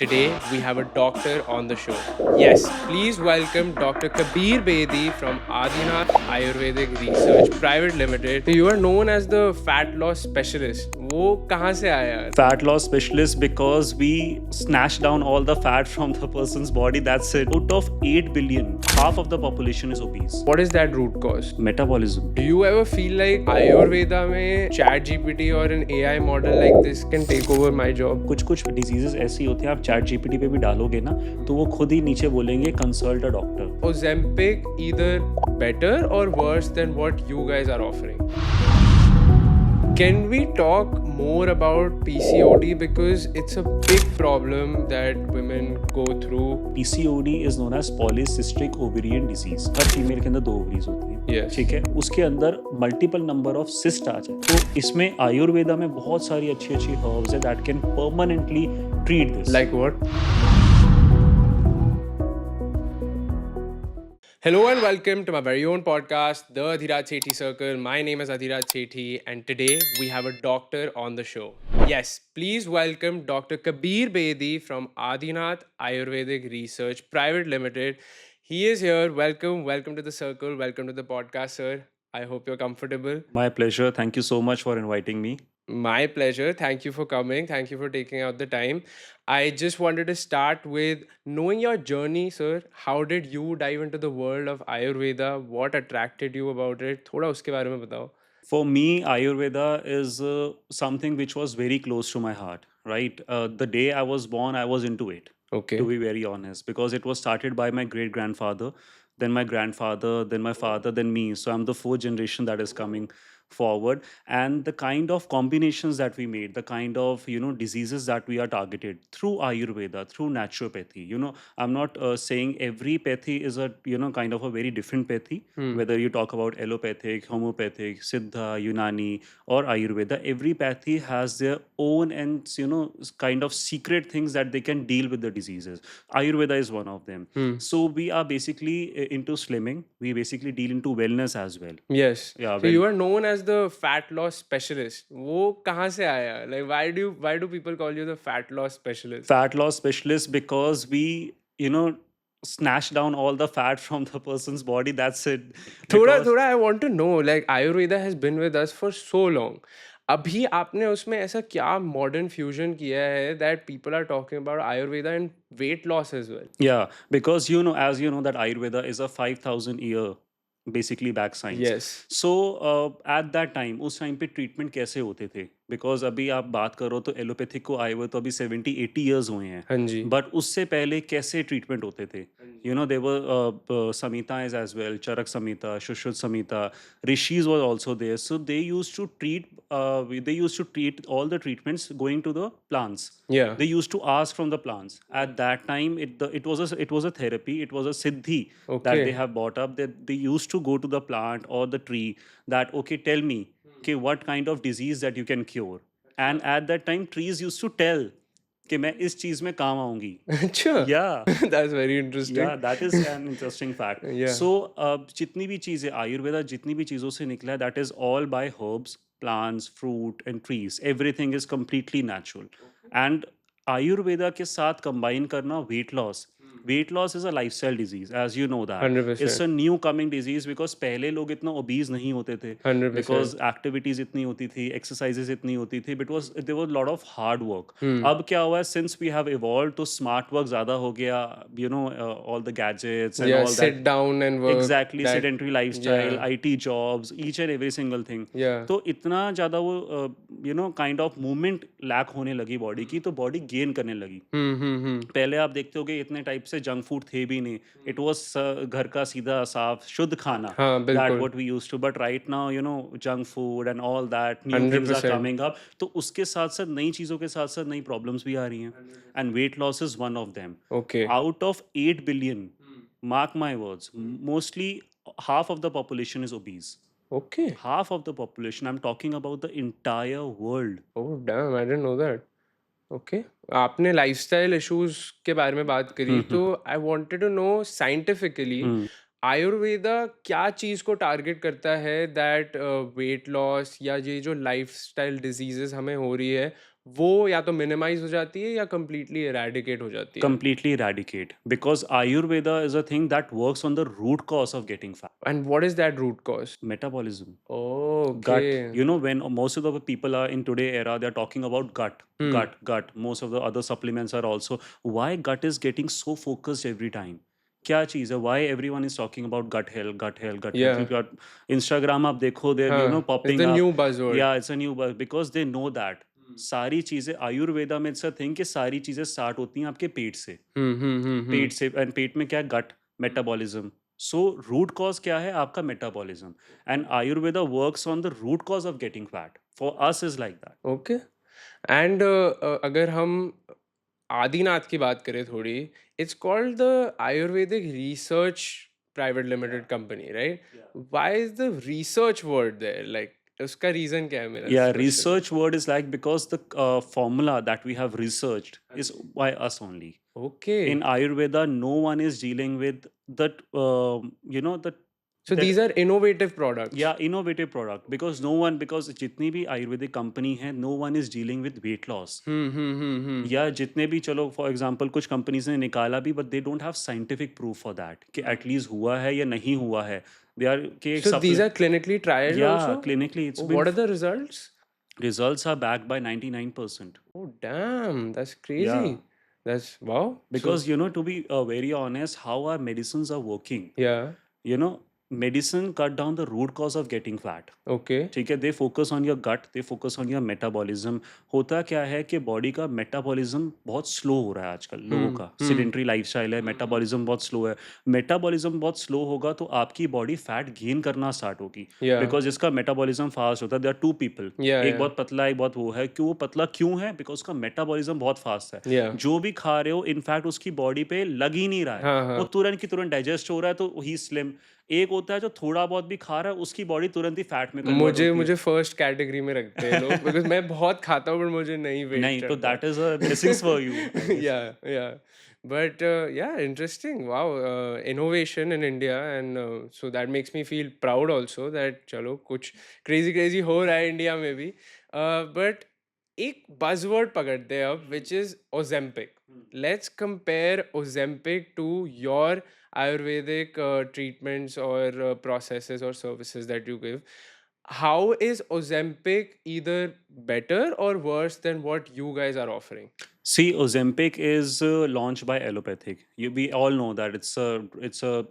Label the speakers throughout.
Speaker 1: Today we have a doctor on the show. Yes, please welcome Dr. Kabir Bedi from Adinath Ayurvedic Research Private Limited. So you are known as the fat loss specialist. वो कहाँ से आया?
Speaker 2: Fat loss specialist because we snatch down all the fat from the person's body. That's it. Out of 8 billion, half of the population is obese.
Speaker 1: What is that root cause?
Speaker 2: Metabolism.
Speaker 1: Do you ever feel like Ayurveda में ChatGPT or an AI model like this can take over my job?
Speaker 2: कुछ diseases ऐसी होती हैं, आप chat GPT पे भी डालोगे ना तो वो खुद ही नीचे बोलेंगे consult a doctor.
Speaker 1: Ozempic either better or worse than what you guys are offering? Can we talk more about PCOD because it's a big problem that women go through?
Speaker 2: PCOD is known as polycystic ovarian disease. Her female के अंदर 2 ovaries होती हैं.
Speaker 1: Yes.
Speaker 2: ठीक है, उसके अंदर multiple number of cyst आ जाए तो इसमें आयुर्वेदा में बहुत सारी अच्छी हर्ब्स है that can permanently treat this.
Speaker 1: Like what? Hello and welcome to my very own podcast, The Adhiraj Sethi Circle. My name is Adhiraj Sethi and today we have a doctor on the show. Yes, please welcome Dr. Kabir Bedi from Adinath Ayurvedic Research Private Limited. He is here. Welcome to the circle. Welcome to the podcast, sir. I hope you're comfortable.
Speaker 2: My pleasure. Thank you so much for inviting me.
Speaker 1: My pleasure. Thank you for coming. Thank you for taking out the time. I just wanted to start with knowing your journey, sir. How did you dive into the world of Ayurveda? What attracted you about it? थोड़ा उसके बारे में बताओ.
Speaker 2: For me, Ayurveda is something which was very close to my heart, right? The day I was born, I was into it,
Speaker 1: Okay.
Speaker 2: to be very honest, because it was started by my great grandfather, then my grandfather, then my father, then me. So I'm the fourth generation that is coming forward. And the kind of combinations that we made, the kind of, diseases that we are targeted through Ayurveda, through naturopathy. I'm not saying every pathy is a, kind of a very different pathy, whether you talk about allopathic, homeopathic, Siddha, Unani, or Ayurveda. Every pathy has their own and, kind of secret things that they can deal with the diseases. Ayurveda is one of them. So we are basically into slimming. We basically deal into wellness as well.
Speaker 1: Yes.
Speaker 2: Yeah,
Speaker 1: So you are known as the fat loss specialist. वो कहाँ से आया? Like why do people call you the fat loss specialist?
Speaker 2: Fat loss specialist because we, snatch down all the fat from the person's body. That's it.
Speaker 1: थोड़ा I want to know, like Ayurveda has been with us for so long. अभी आपने उसमें ऐसा क्या modern fusion किया है that people are talking about Ayurveda and weight loss as well?
Speaker 2: Yeah, because as you know that Ayurveda is a 5,000 year basically back science.
Speaker 1: Yes.
Speaker 2: So at that time, उस time पे treatment कैसे होते थे? Because अभी आप बात करो तो एलोपैथिक को आए हुए तो अभी 70-80 ईयर्स हुए हैं.
Speaker 1: हाँ जी.
Speaker 2: बट उससे पहले कैसे ट्रीटमेंट होते थे? देवर samhita is as well, charak samhita, shushruta samhita, rishis was also there. So they used to treat all the treatments going to the plants.
Speaker 1: Yeah.
Speaker 2: They used to ask from the plants. At that time, it was a therapy. It was a siddhi that
Speaker 1: Okay.
Speaker 2: they have brought up. That they used to go to the plant or the tree. That okay, tell me, okay, what kind of disease that you can cure. And at that time, trees used to tell कि मैं इस चीज में काम आऊंगी.
Speaker 1: अच्छा.
Speaker 2: Yeah.
Speaker 1: That's very interesting.
Speaker 2: Yeah, that is an interesting fact.
Speaker 1: Yeah.
Speaker 2: So जितनी भी चीजें आयुर्वेदा जितनी भी चीजों से निकला है, that is all by herbs, plants, fruit and trees. Everything is completely natural. And Ayurveda के साथ कंबाइन करना weight loss is a lifestyle disease, as you know that.
Speaker 1: 100%.
Speaker 2: It's a new coming disease because पहले लोग इतना obese नहीं होते थे.
Speaker 1: 100%.
Speaker 2: Because activities इतनी होती थी, exercises इतनी होती थी, but there was a lot of hard work. अब क्या हुआ है, since we have evolved तो smart work ज़्यादा हो गया, all the gadgets and
Speaker 1: Yeah,
Speaker 2: all
Speaker 1: sit
Speaker 2: that.
Speaker 1: down and work.
Speaker 2: Exactly,
Speaker 1: that-
Speaker 2: sedentary lifestyle,
Speaker 1: Yeah.
Speaker 2: IT jobs, each and every single thing.
Speaker 1: Yeah.
Speaker 2: तो इतना ज़्यादा वो kind of movement lack होने लगी बॉडी की, तो बॉडी गेन करने लगी. पहले आप देखते होगे इतने टाइप से जंक फूड थे भी नहीं. इट वाज घर का सीधा साफ शुद्ध खाना.
Speaker 1: हाँ,
Speaker 2: दैट
Speaker 1: बिल्कुल.
Speaker 2: What we used to. But right now junk food and all that new things are
Speaker 1: 100%.
Speaker 2: Coming up. तो उसके साथ साथ नई चीज़ों के साथ साथ नई प्रॉब्लम्स भी आ रही हैं. And weight loss is one of them.
Speaker 1: Okay.
Speaker 2: Out of 8 billion, mark my words, mostly half of the population is obese.
Speaker 1: Okay.
Speaker 2: Half of the population. I'm talking about the entire world.
Speaker 1: Oh damn, I didn't know that. Okay. आपने lifestyle issues के बारे में बात करी तो I wanted to know scientifically Ayurveda क्या चीज को टारगेट करता है दैट वेट लॉस या ये जो लाइफस्टाइल डिजीजेस हमें हो रही है वो या तो मिनिमाइज हो जाती है या कंप्लीटली इरेडिकेट हो जाती है?
Speaker 2: Completely eradicate, because Ayurveda is a thing that works on the root cause of getting fat.
Speaker 1: And what is that root cause?
Speaker 2: Metabolism.
Speaker 1: Okay.
Speaker 2: Gut, you know, when most of the people are in today era, they're talking about gut,
Speaker 1: hmm.
Speaker 2: gut. Most of the other supplements are also. Why gut is getting so focused every time? क्या चीज़ है? Why everyone is talking about gut health, gut health, gut health?
Speaker 1: या.
Speaker 2: क्योंकि आप Instagram आप देखो, they're
Speaker 1: हाँ, it's the
Speaker 2: popping up.
Speaker 1: New buzzword.
Speaker 2: Yeah, it's a new buzz because they know that सारी चीज़ें आयुर्वेदा में, इट्स अ थिंग कि सारी चीज़ें स्टार्ट होती हैं आपके पेट से.
Speaker 1: हम्म.
Speaker 2: पेट से, एंड पेट में क्या, gut, metabolism. So root cause क्या है? आपका metabolism. And Ayurveda works on the root cause of getting fat. For us is like that.
Speaker 1: Okay. And अगर हम आदिनाथ की बात करें थोड़ी, it's called the Ayurvedic research private limited company, right? Why is the research word there? Like उसका reason क्या है, मेरा
Speaker 2: Yeah,
Speaker 1: क्वेश्चन है.
Speaker 2: research word is like because the formula that we have researched is by us only.
Speaker 1: Okay.
Speaker 2: In Ayurveda, no one is dealing with that,
Speaker 1: so
Speaker 2: that
Speaker 1: these are innovative products.
Speaker 2: yeah, innovative product, because no one, because जितनी भी Ayurvedic company है, no one is dealing with weight loss.
Speaker 1: Hmm.
Speaker 2: या जितने भी, चलो for example कुछ companies ने निकाला भी, but they don't have scientific proof for that कि एटलीस्ट हुआ है या नहीं हुआ है. दे आर के
Speaker 1: So these are clinically trialed
Speaker 2: या
Speaker 1: also?
Speaker 2: Clinically it's
Speaker 1: Oh,
Speaker 2: been,
Speaker 1: what are the results?
Speaker 2: Results are backed by 99%.
Speaker 1: Oh, damn, that's
Speaker 2: या
Speaker 1: crazy. That's wow. So,
Speaker 2: because to be very honest, how are medicine are working,
Speaker 1: yeah,
Speaker 2: you know medicine cut down the root cause of getting fat.
Speaker 1: okay.
Speaker 2: ठीक है, they focus on your gut, they focus on your metabolism. होता क्या है कि body का metabolism बहुत slow हो रहा है आजकल लोगों का.
Speaker 1: Hmm.
Speaker 2: सिडेंट्री लाइफस्टाइल है, मेटाबॉलिज्म बहुत स्लो है. मेटाबॉलिज्म बहुत स्लो होगा तो आपकी बॉडी फैट गेन करना स्टार्ट होगी.
Speaker 1: Yeah,
Speaker 2: बिकॉज इसका मेटाबॉलिज्म फास्ट होता है. They are two people,
Speaker 1: yeah,
Speaker 2: एक
Speaker 1: yeah,
Speaker 2: बहुत पतला, एक बहुत वो है. क्यों वो पतला क्यों है? बिकॉज उसका मेटाबॉलिज्म बहुत फास्ट है.
Speaker 1: yeah.
Speaker 2: जो भी खा रहे हो, इनफैक्ट उसकी बॉडी पे लग ही नहीं रहा है.
Speaker 1: हाँ,
Speaker 2: वो
Speaker 1: हाँ.
Speaker 2: तुरंत की तुरंत डाइजेस्ट हो रहा है, तो ही स्लिम. एक होता है जो थोड़ा बहुत भी खा रहा है, उसकी बॉडी तुरंत ही फैट में कन्वर्ट
Speaker 1: मुझे
Speaker 2: होती है.
Speaker 1: मुझे फर्स्ट कैटेगरी में रखते हैं लोग, बिकॉज मैं बहुत खाता हूँ, पर मुझे नहीं वेट
Speaker 2: नहीं, तो
Speaker 1: चढ़ता.
Speaker 2: That is a blessings for you, I guess.
Speaker 1: Yeah, yeah. But yeah, interesting. Wow, innovation in India, and so that makes me feel proud also that चलो कुछ crazy crazy हो रहा है इंडिया में भी. But एक buzzword पकड़ते हैं अब, which is Ozempic. Let's compare Ozempic to your Ayurvedic treatments or processes or services that you give. How is Ozempic either better or worse than what you guys are offering?
Speaker 2: See, Ozempic is launched by allopathic. We all know that it's a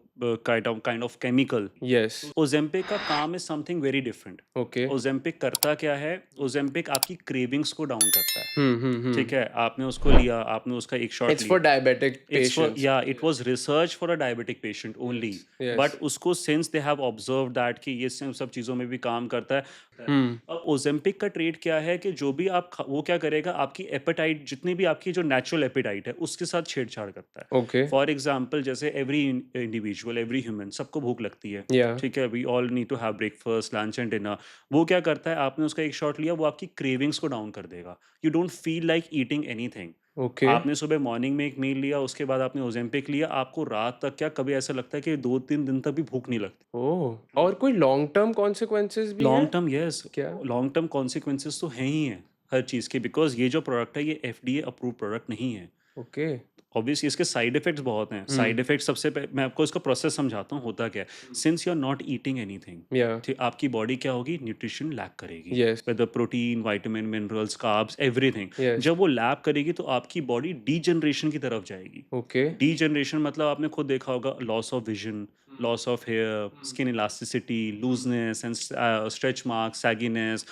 Speaker 2: kind of chemical.
Speaker 1: Yes.
Speaker 2: Ozempic का काम is something very different.
Speaker 1: Okay.
Speaker 2: Ozempic करता क्या है? Ozempic आपकी cravings को down करता है.
Speaker 1: Hmm.
Speaker 2: ठीक है, आपने उसको लिया, आपने उसका एक शॉट
Speaker 1: It's for
Speaker 2: लिया.
Speaker 1: diabetic
Speaker 2: It's for,
Speaker 1: patients.
Speaker 2: yeah, it was research for a diabetic patient only.
Speaker 1: Yes.
Speaker 2: But उसको since they have observed that कि ये सब चीज़ों में भी काम करता है.
Speaker 1: Hmm.
Speaker 2: अब ओजेम्पिक का ट्रेड क्या है कि जो भी वो क्या करेगा, आपकी एपेटाइट, जितनी भी आपकी जो नेचुरल एपेटाइट है, उसके साथ छेड़छाड़ करता है.
Speaker 1: Okay.
Speaker 2: फॉर एग्जाम्पल, जैसे एवरी इंडिविजुअल, एवरी ह्यूमन, सबको भूख लगती है.
Speaker 1: Yeah.
Speaker 2: ठीक है, we all need to have breakfast, lunch and dinner. वो क्या करता है, आपने उसका एक शॉट लिया, वो आपकी क्रेविंग्स को डाउन कर देगा. You don't feel like eating anything.
Speaker 1: Okay.
Speaker 2: आपने सुबह मॉर्निंग में एक मील लिया, उसके बाद आपने ओजेम्पिक लिया, आपको रात तक क्या, कभी ऐसा लगता है कि 2-3 दिन तक भी भूख नहीं लगती.
Speaker 1: Oh. और कोई long term consequences भी
Speaker 2: लॉन्ग
Speaker 1: हैं?
Speaker 2: टर्म, यस,
Speaker 1: क्या?
Speaker 2: लॉन्ग टर्म कॉन्सिक्वेंसेस तो हैं ही हैं हर चीज़ के. बिकॉज ये जो प्रोडक्ट है, ये एफडीए अप्रूव प्रोडक्ट नहीं है.
Speaker 1: Okay.
Speaker 2: ऑब्वियसली इसके साइड इफेक्ट्स बहुत हैं. साइड इफेक्ट सबसे मैं आपको इसका प्रोसेस समझाता हूँ. होता क्या है, since you are not eating anything,
Speaker 1: Yeah.
Speaker 2: ठीक, आपकी बॉडी क्या होगी, न्यूट्रिशन लैक करेगी.
Speaker 1: Yes.
Speaker 2: With protein, vitamin, minerals, carbs, everything.
Speaker 1: Yes.
Speaker 2: जब वो लैक करेगी तो आपकी बॉडी डीजनरेशन की तरफ जाएगी.
Speaker 1: Okay.
Speaker 2: डीजनरेशन मतलब आपने खुद देखा होगा, loss of vision, loss of hair, skin elasticity, looseness and stretch marks, sagginess,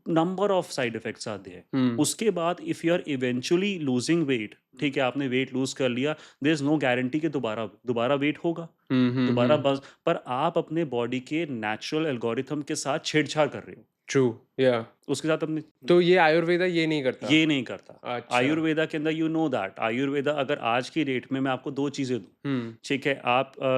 Speaker 2: number of side effects आते हैं.
Speaker 1: Hmm.
Speaker 2: उसके बाद if you are eventually losing weight, ठीक है, आपने वेट लूज कर लिया, देयर इज नो गारंटी कि दोबारा दोबारा वेट होगा, दोबारा बस. पर आप अपने बॉडी के नेचुरल एल्गोरिथम के साथ छेड़छाड़ कर रहे हो.
Speaker 1: True. Yeah.
Speaker 2: उसके साथ अपने,
Speaker 1: तो ये आयुर्वेदा ये नहीं करता?
Speaker 2: ये नहीं करता.
Speaker 1: अच्छा.
Speaker 2: आयुर्वेदा के अंदर, यू नो दैट, आयुर्वेदा अगर आज की डेट में मैं आपको 2 चीज़ें दूँ,
Speaker 1: Hmm.
Speaker 2: ठीक है,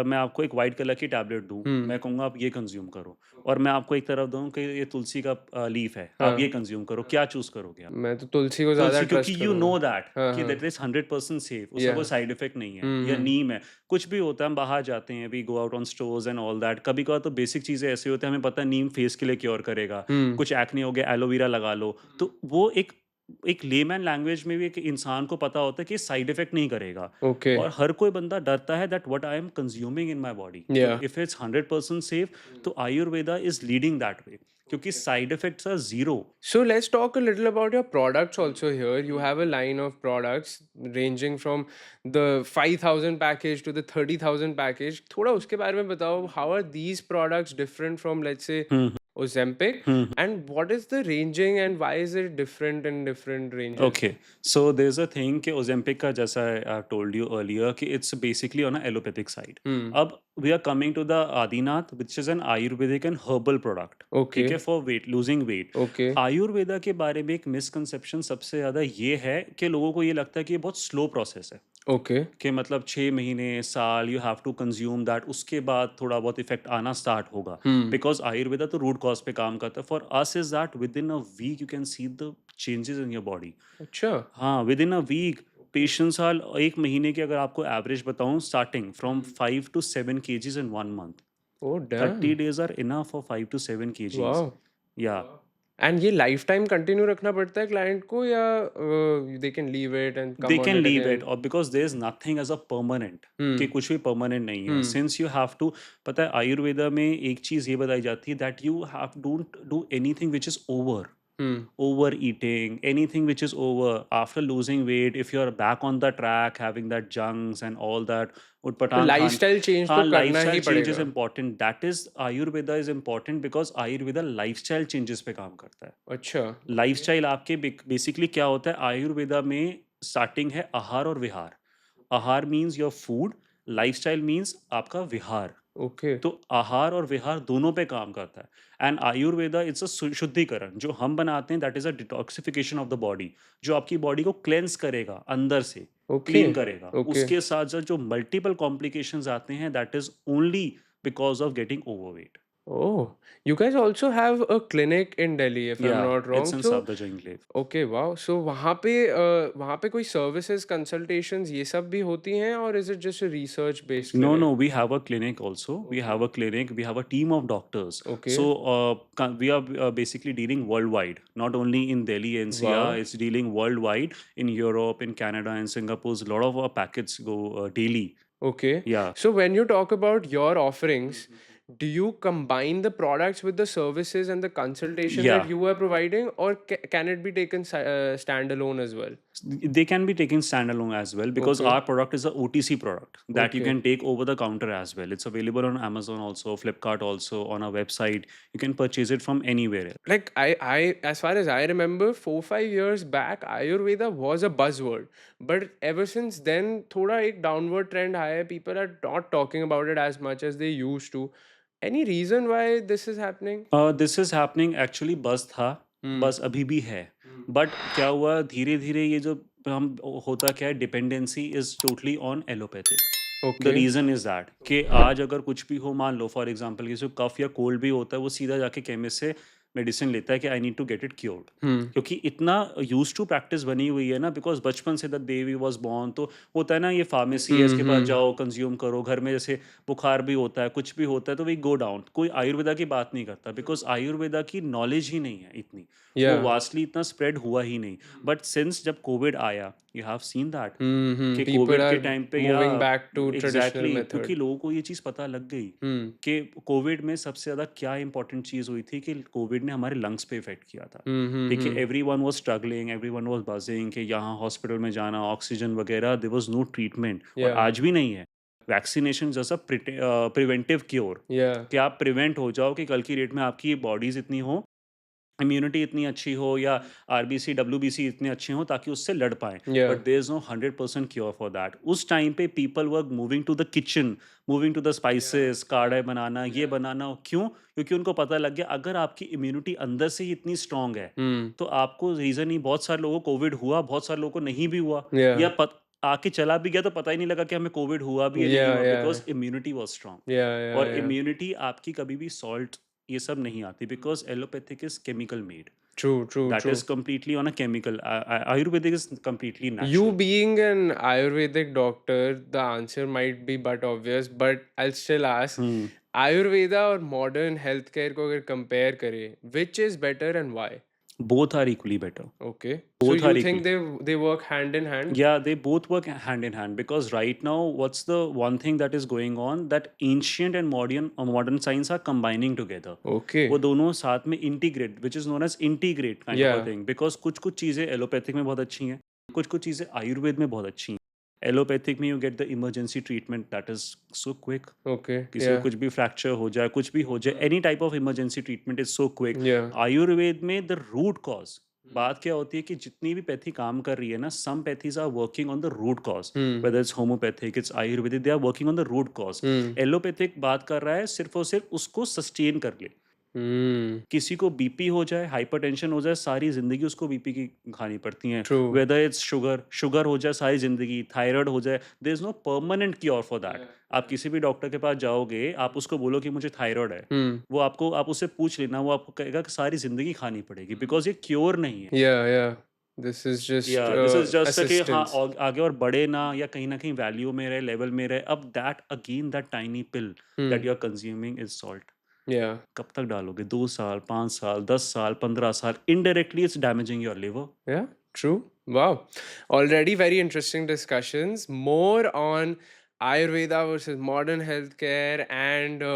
Speaker 2: मैं आपको एक वाइट कलर की टैबलेट दूँ, मैं कहूँगा आप ये कंज्यूम करो, और मैं आपको एक तरफ दूँ कि ये तुलसी का लीफ है, आप
Speaker 1: हाँ.
Speaker 2: ये कंज्यूम करो, क्या चूज़ करोगे आप?
Speaker 1: मैं तो तुलसी को ज़्यादा
Speaker 2: तुलसी, क्योंकि
Speaker 1: ट्रस्ट
Speaker 2: यू नो
Speaker 1: करूँगा.
Speaker 2: दैट
Speaker 1: हाँ,
Speaker 2: कि
Speaker 1: हाँ.
Speaker 2: दैट इज 100% सेफ, उसका
Speaker 1: Yeah.
Speaker 2: कोई साइड इफेक्ट नहीं है. या नीम है, कुछ भी होता है, हम बाहर जाते हैं, we go out on stores and all that, कभी कभार तो बेसिक चीज़ें ऐसी होती हैं, हमें पता है नीम फेस के लिए क्योर करेगा, कुछ एक्ने हो गया, एलोवेरा लगा लो, तो वो एक एक लेमैन लैंग्वेज में भी एक इंसान को पता होता है कि साइड इफेक्ट नहीं करेगा।
Speaker 1: ओके।
Speaker 2: और हर कोई बंदा डरता है that what I am consuming in my body, तो
Speaker 1: या।
Speaker 2: इफ इट्स 100% सेफ, तो Ayurveda is leading that way, क्योंकि side effects are zero.
Speaker 1: So let's talk a little about your products also here. You have a line of products ranging from the 5,000 package to the 30,000 package. थोड़ा उसके बारे में बताओ. How are these products different from, let's say, Ozempic?
Speaker 2: Hmm
Speaker 1: And what is the ranging and why is it different in different ranges?
Speaker 2: Okay, so there's a thing कि Ozempic का, जैसा I told you earlier, कि it's basically on a allopathic side.
Speaker 1: Hmm.
Speaker 2: अब we are coming to the Adinath, which is an Ayurvedic and herbal product. ठीक है,
Speaker 1: Okay.
Speaker 2: for weight losing weight.
Speaker 1: Okay.
Speaker 2: Ayurveda के बारे में एक मिसकंसेप्शन सबसे ज़्यादा ये है कि लोगों को ये लगता है कि ये बहुत स्लो प्रोसेस है,
Speaker 1: Okay.
Speaker 2: कि मतलब 6 महीने साल you have to consume that, उसके बाद थोड़ा बहुत इफेक्ट आना स्टार्ट होगा।
Speaker 1: Hmm.
Speaker 2: बिकॉज आयुर्वेदा तो रूट कॉज पे काम करता है। For us is that within a week you can see the changes in your body.
Speaker 1: अच्छा.
Speaker 2: हाँ, within a week patients are, 1 महीने की अगर आपको एवरेज बताऊं, starting from 5 to 7 kgs in 1 month।
Speaker 1: Oh,
Speaker 2: 30
Speaker 1: damn.
Speaker 2: days are enough for 5 to 7 kgs।
Speaker 1: Wow.
Speaker 2: या
Speaker 1: and ये life time continue रखना पड़ता है क्लाइंट को या they can leave it and
Speaker 2: they
Speaker 1: come on
Speaker 2: can
Speaker 1: it
Speaker 2: leave it,
Speaker 1: again?
Speaker 2: और because there is nothing as a permanent, कि
Speaker 1: hmm.
Speaker 2: कुछ भी परमानेंट नहीं है,
Speaker 1: hmm.
Speaker 2: Since you have to. पता है आयुर्वेदा में एक चीज ये बताई जाती है that you have don't do anything which is over,
Speaker 1: hmm.
Speaker 2: overeating, anything which is over after losing weight, if you're back on the track, having that junks and all that,
Speaker 1: तो
Speaker 2: utpatan khan,
Speaker 1: लाइफस्टाइल चेंज
Speaker 2: हाँ,
Speaker 1: तो करना ही
Speaker 2: lifestyle change is
Speaker 1: पड़ेगा.
Speaker 2: important. That is Ayurveda is important because Ayurveda lifestyle changes पे काम करता है।
Speaker 1: अच्छा.
Speaker 2: लाइफस्टाइल आपके बेसिकली क्या होता है आयुर्वेदा में, स्टार्टिंग है आहार और विहार। आहार means your food, lifestyle means आपका विहार।
Speaker 1: ओके.
Speaker 2: तो आहार और विहार दोनों पे काम करता है। एंड आयुर्वेदा इट्स अ शुद्धिकरण जो हम बनाते हैं, that is a detoxification of the body, जो आपकी बॉडी को क्लेंस करेगा अंदर से,
Speaker 1: ओके.
Speaker 2: क्लीन करेगा।
Speaker 1: ओके.
Speaker 2: उसके साथ साथ जो मल्टीपल कॉम्प्लिकेशंस आते हैं, that is only because of getting overweight.
Speaker 1: Oh, you guys also have a clinic in Delhi, if I'm
Speaker 2: या
Speaker 1: not
Speaker 2: it's
Speaker 1: wrong.
Speaker 2: In
Speaker 1: So,
Speaker 2: Safdarjung.
Speaker 1: okay, wow. So वहाँ पे कोई services, consultations ये सब भी होती हैं or is it just a research based
Speaker 2: No,
Speaker 1: clinic?
Speaker 2: no, we have a clinic also. We have
Speaker 1: Okay.
Speaker 2: a clinic. We have a team of doctors.
Speaker 1: Okay.
Speaker 2: So we are basically dealing worldwide, not only in Delhi NCR.
Speaker 1: Wow.
Speaker 2: It's dealing worldwide in Europe, in Canada, in Singapore. A lot of our packets go daily.
Speaker 1: Okay.
Speaker 2: Yeah.
Speaker 1: So when you talk about your offerings, do you combine the products with the services and the consultation that
Speaker 2: Yeah.
Speaker 1: you are providing, or can it be taken standalone as well?
Speaker 2: They can be taken standalone as well because
Speaker 1: Okay.
Speaker 2: our product is a OTC product that you
Speaker 1: Okay.
Speaker 2: can take over the counter as well. It's available on Amazon also, Flipkart also, on our website. You can purchase it from anywhere.
Speaker 1: Like as far as I remember, 4-5 years back, Ayurveda was a buzzword, but ever since then, thoda ek downward trend आया है. People are not talking about it as much as they used to. Any reason why this is happening?
Speaker 2: This is happening actually, बस था,
Speaker 1: Hmm.
Speaker 2: बस अभी भी है। But क्या हुआ, धीरे धीरे ये जो हम, होता क्या है, dependency is totally on allopathic. The
Speaker 1: Okay.
Speaker 2: Reason is that कि आज अगर कुछ भी हो, मान लो फॉर एग्जांपल किसी को कफ या कोल्ड भी होता है, वो सीधा जाके केमिस्ट से मेडिसिन लेता है कि I need to get it cured.
Speaker 1: Hmm.
Speaker 2: क्योंकि इतना यूज टू प्रैक्टिस बनी हुई है ना, बिकॉज बचपन से द देवी वॉज बॉर्न, तो होता है ना, ये फार्मेसी है,
Speaker 1: Hmm.
Speaker 2: इसके पास
Speaker 1: Hmm.
Speaker 2: जाओ, कंज्यूम करो। घर में जैसे बुखार भी होता है, कुछ भी होता है, तो वही गो डाउन, कोई आयुर्वेदा की बात नहीं करता, बिकॉज आयुर्वेदा की नॉलेज ही नहीं है इतनी, वो
Speaker 1: Yeah.
Speaker 2: वास्टली इतना स्प्रेड हुआ ही नहीं। बट सिंस जब कोविड आया, you have seen that
Speaker 1: Hmm.
Speaker 2: कि
Speaker 1: People
Speaker 2: कोविड के
Speaker 1: are
Speaker 2: टाइम पे, या
Speaker 1: moving back to traditional
Speaker 2: exactly, क्योंकि
Speaker 1: method.
Speaker 2: लोगों को ये चीज़ पता लग गई
Speaker 1: Hmm.
Speaker 2: कि कोविड में सबसे ज़्यादा क्या इंपॉर्टेंट चीज़ हुई थी, कि कोविड ने हमारे लंग्स पे इफेक्ट किया था।
Speaker 1: Hmm. Hmm.
Speaker 2: ठीक है,
Speaker 1: Hmm.
Speaker 2: Every one was struggling, every one was buzzing कि यहाँ हॉस्पिटल में जाना, ऑक्सीजन वगैरह, देयर वाज नो ट्रीटमेंट, और
Speaker 1: Yeah.
Speaker 2: आज भी नहीं है। वैक्सीनेशन जैसा प्रिवेंटिव क्योर,
Speaker 1: Yeah.
Speaker 2: कि आप प्रिवेंट हो जाओ, कि कल की डेट में आपकी बॉडीज इतनी हो, इम्यूनिटी इतनी अच्छी हो, या आरबीसी डब्ल्यूबीसी इतने अच्छे हों, ताकि उससे लड़ पाएँ।
Speaker 1: Yeah.
Speaker 2: But there is no 100% cure for that. उस टाइम पे people were moving to the kitchen, moving to the spices, काढ़ा बनाना, ये बनाना। क्यों? क्योंकि उनको पता लग गया, अगर आपकी इम्यूनिटी अंदर से ही इतनी स्ट्रांग है,
Speaker 1: Hmm.
Speaker 2: तो आपको रीज़न ही, बहुत सारे लोगों को कोविड हुआ, बहुत सारे लोगों को नहीं भी हुआ, या
Speaker 1: Yeah.
Speaker 2: आके चला भी गया तो पता ही नहीं लगा कि हमें कोविड हुआ भी या नहीं
Speaker 1: Yeah.
Speaker 2: हुआ,
Speaker 1: Yeah.
Speaker 2: Because immunity was strong.
Speaker 1: Yeah. Yeah.
Speaker 2: और
Speaker 1: Yeah.
Speaker 2: इम्यूनिटी आपकी कभी भी सॉल्ट, ये सब नहीं आती, because allopathic is chemical made.
Speaker 1: True. True.
Speaker 2: That is
Speaker 1: True.
Speaker 2: completely on a chemical. Ayurvedic is completely
Speaker 1: You
Speaker 2: natural.
Speaker 1: being an Ayurvedic doctor, the answer might be but obvious, but I'll still ask.
Speaker 2: Hmm.
Speaker 1: Ayurveda और modern healthcare को अगर compare करें, which is better and why?
Speaker 2: Both are equally better.
Speaker 1: Okay. So
Speaker 2: Both
Speaker 1: you
Speaker 2: are
Speaker 1: think
Speaker 2: equally.
Speaker 1: they work hand in hand?
Speaker 2: Yeah, they both work hand in hand, because right now, what's the one thing that is going on, that ancient and modern science are combining together. वो
Speaker 1: Okay.
Speaker 2: दोनों साथ में integrate, which is known as integrate kind of a
Speaker 1: Yeah.
Speaker 2: thing, because कुछ कुछ चीज़ें allopathic में बहुत अच्छी हैं, कुछ कुछ चीज़ें आयुर्वेद में बहुत अच्छी हैं. एलोपैथिक में you get the emergency treatment that is so quick.
Speaker 1: Okay.
Speaker 2: किसी को
Speaker 1: Yeah.
Speaker 2: कुछ भी फ्रैक्चर हो जाए, कुछ भी हो जाए, any type of emergency treatment is so quick.
Speaker 1: Yeah.
Speaker 2: Ayurveda में द रूट कॉज, बात क्या होती है कि जितनी भी पैथी काम कर रही है ना, some pathies are working on the root cause.
Speaker 1: Hmm.
Speaker 2: Whether it's homeopathic, it's Ayurvedic, they are working on the root cause.
Speaker 1: Hmm.
Speaker 2: Allopathic बात कर रहा है सिर्फ और सिर्फ उसको सस्टेन कर ले.
Speaker 1: Hmm.
Speaker 2: किसी को बीपी हो जाए, हाइपरटेंशन हो जाए, सारी ज़िंदगी उसको बीपी की खानी पड़ती हैं.
Speaker 1: True.
Speaker 2: Whether it's sugar, sugar हो जाए सारी ज़िंदगी, थायराइड हो जाए, there is no permanent cure for that. आप किसी भी डॉक्टर के पास जाओगे, आप उसको बोलो कि मुझे थायराइड है,
Speaker 1: Hmm.
Speaker 2: वो आपको, आप उससे पूछ लेना, वो आपको कहेगा कि सारी ज़िंदगी खानी पड़ेगी, बिकॉज़ ये क्योर नहीं है.
Speaker 1: Yeah. Yeah. This is just
Speaker 2: या दिस इज़ जस्ट कि हाँ,
Speaker 1: assistance.
Speaker 2: आगे और बढ़े ना, या कहीं न कहीं वैल्यू में रहे, लेवल में रहे. अब that again, that tiny pill that
Speaker 1: Hmm.
Speaker 2: You are consuming is salt.
Speaker 1: Yeah.
Speaker 2: कब तक डालोगे? 2 साल, 5 साल, 10 साल, 15 साल, indirectly it's damaging your liver.
Speaker 1: Yeah, true. Wow. Already very interesting discussions. More on Ayurveda versus modern healthcare and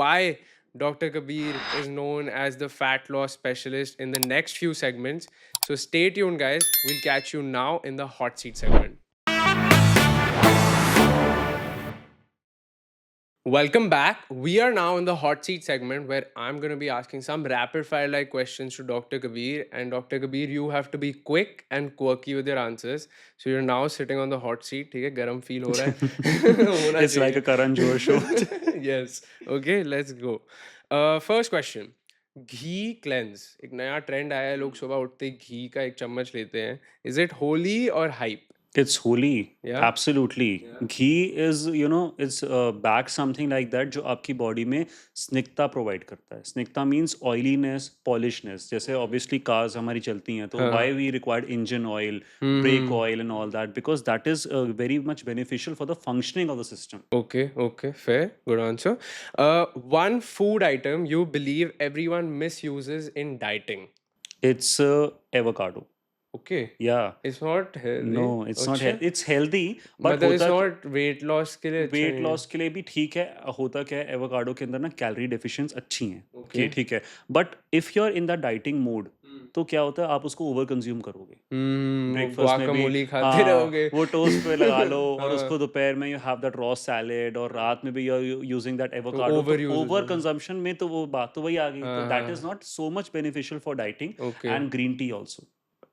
Speaker 1: why Dr. Kabir is known as the fat loss specialist in the next few segments. So stay tuned, guys. We'll catch you now in the hot seat segment. Welcome back. We are now in the hot seat segment where I'm going to be asking some rapid fire like questions to Dr. Kabir. And Dr. Kabir, you have to be quick and quirky with your answers. So you're now sitting on the hot seat. ठीक है, गरम feel हो रहा है. होना
Speaker 2: It's like a Karan Johar show.
Speaker 1: चाहिए. Yes. Okay, let's go. First question. Ghee cleanse एक नया ट्रेंड आया है, लोग सुबह उठते ही घी का एक चम्मच लेते हैं. इज इट होली और hype?
Speaker 2: It's holy.
Speaker 1: Yeah.
Speaker 2: Absolutely. Ghee is, it's back something like that जो आपकी बॉडी में स्निग्धता प्रोवाइड करता है. स्निग्धता मीन्स ऑयलीनेस, पॉलिशनेस. जैसे ऑब्वियसली कार्स हमारी चलती हैं, तो
Speaker 1: हाँ.
Speaker 2: Why we required engine oil, brake oil and all that, because that is very much beneficial for the functioning of the system.
Speaker 1: Okay, okay, fair, good answer. One food item you believe everyone misuses in dieting?
Speaker 2: It's avocado.
Speaker 1: Okay,
Speaker 2: Yeah.
Speaker 1: it's not healthy.
Speaker 2: No, it's not
Speaker 1: अच्छा,
Speaker 2: it's healthy, but
Speaker 1: मतलब it's
Speaker 2: होता
Speaker 1: not weight loss के लिए अच्छा
Speaker 2: wait
Speaker 1: नहीं है.
Speaker 2: Loss के लिए भी ठीक है. होता क्या है, एवोकाडो के अंदर ना कैलोरी डेफिशिएंसी अच्छी हैं.
Speaker 1: Okay.
Speaker 2: ठीक है, but if you are in the dieting mode, तो क्या होता है, आप उसको ओवर कंज्यूम करोगे. ब्रेकफास्ट में भी,
Speaker 1: guacamole खाते
Speaker 2: हाँ,
Speaker 1: रहोगे.
Speaker 2: वो टोस्ट पे लगा लो, और
Speaker 1: हाँ.
Speaker 2: उसको दोपहर में you have that raw salad, और रात में भी you are using that avocado. तो
Speaker 1: overuse
Speaker 2: ओवर
Speaker 1: हो.
Speaker 2: कंजम्पशन में तो वो बात तो वही आ गई. तो दैट
Speaker 1: हाँ.
Speaker 2: Is not so much beneficial for dieting.
Speaker 1: Okay.
Speaker 2: And green tea also.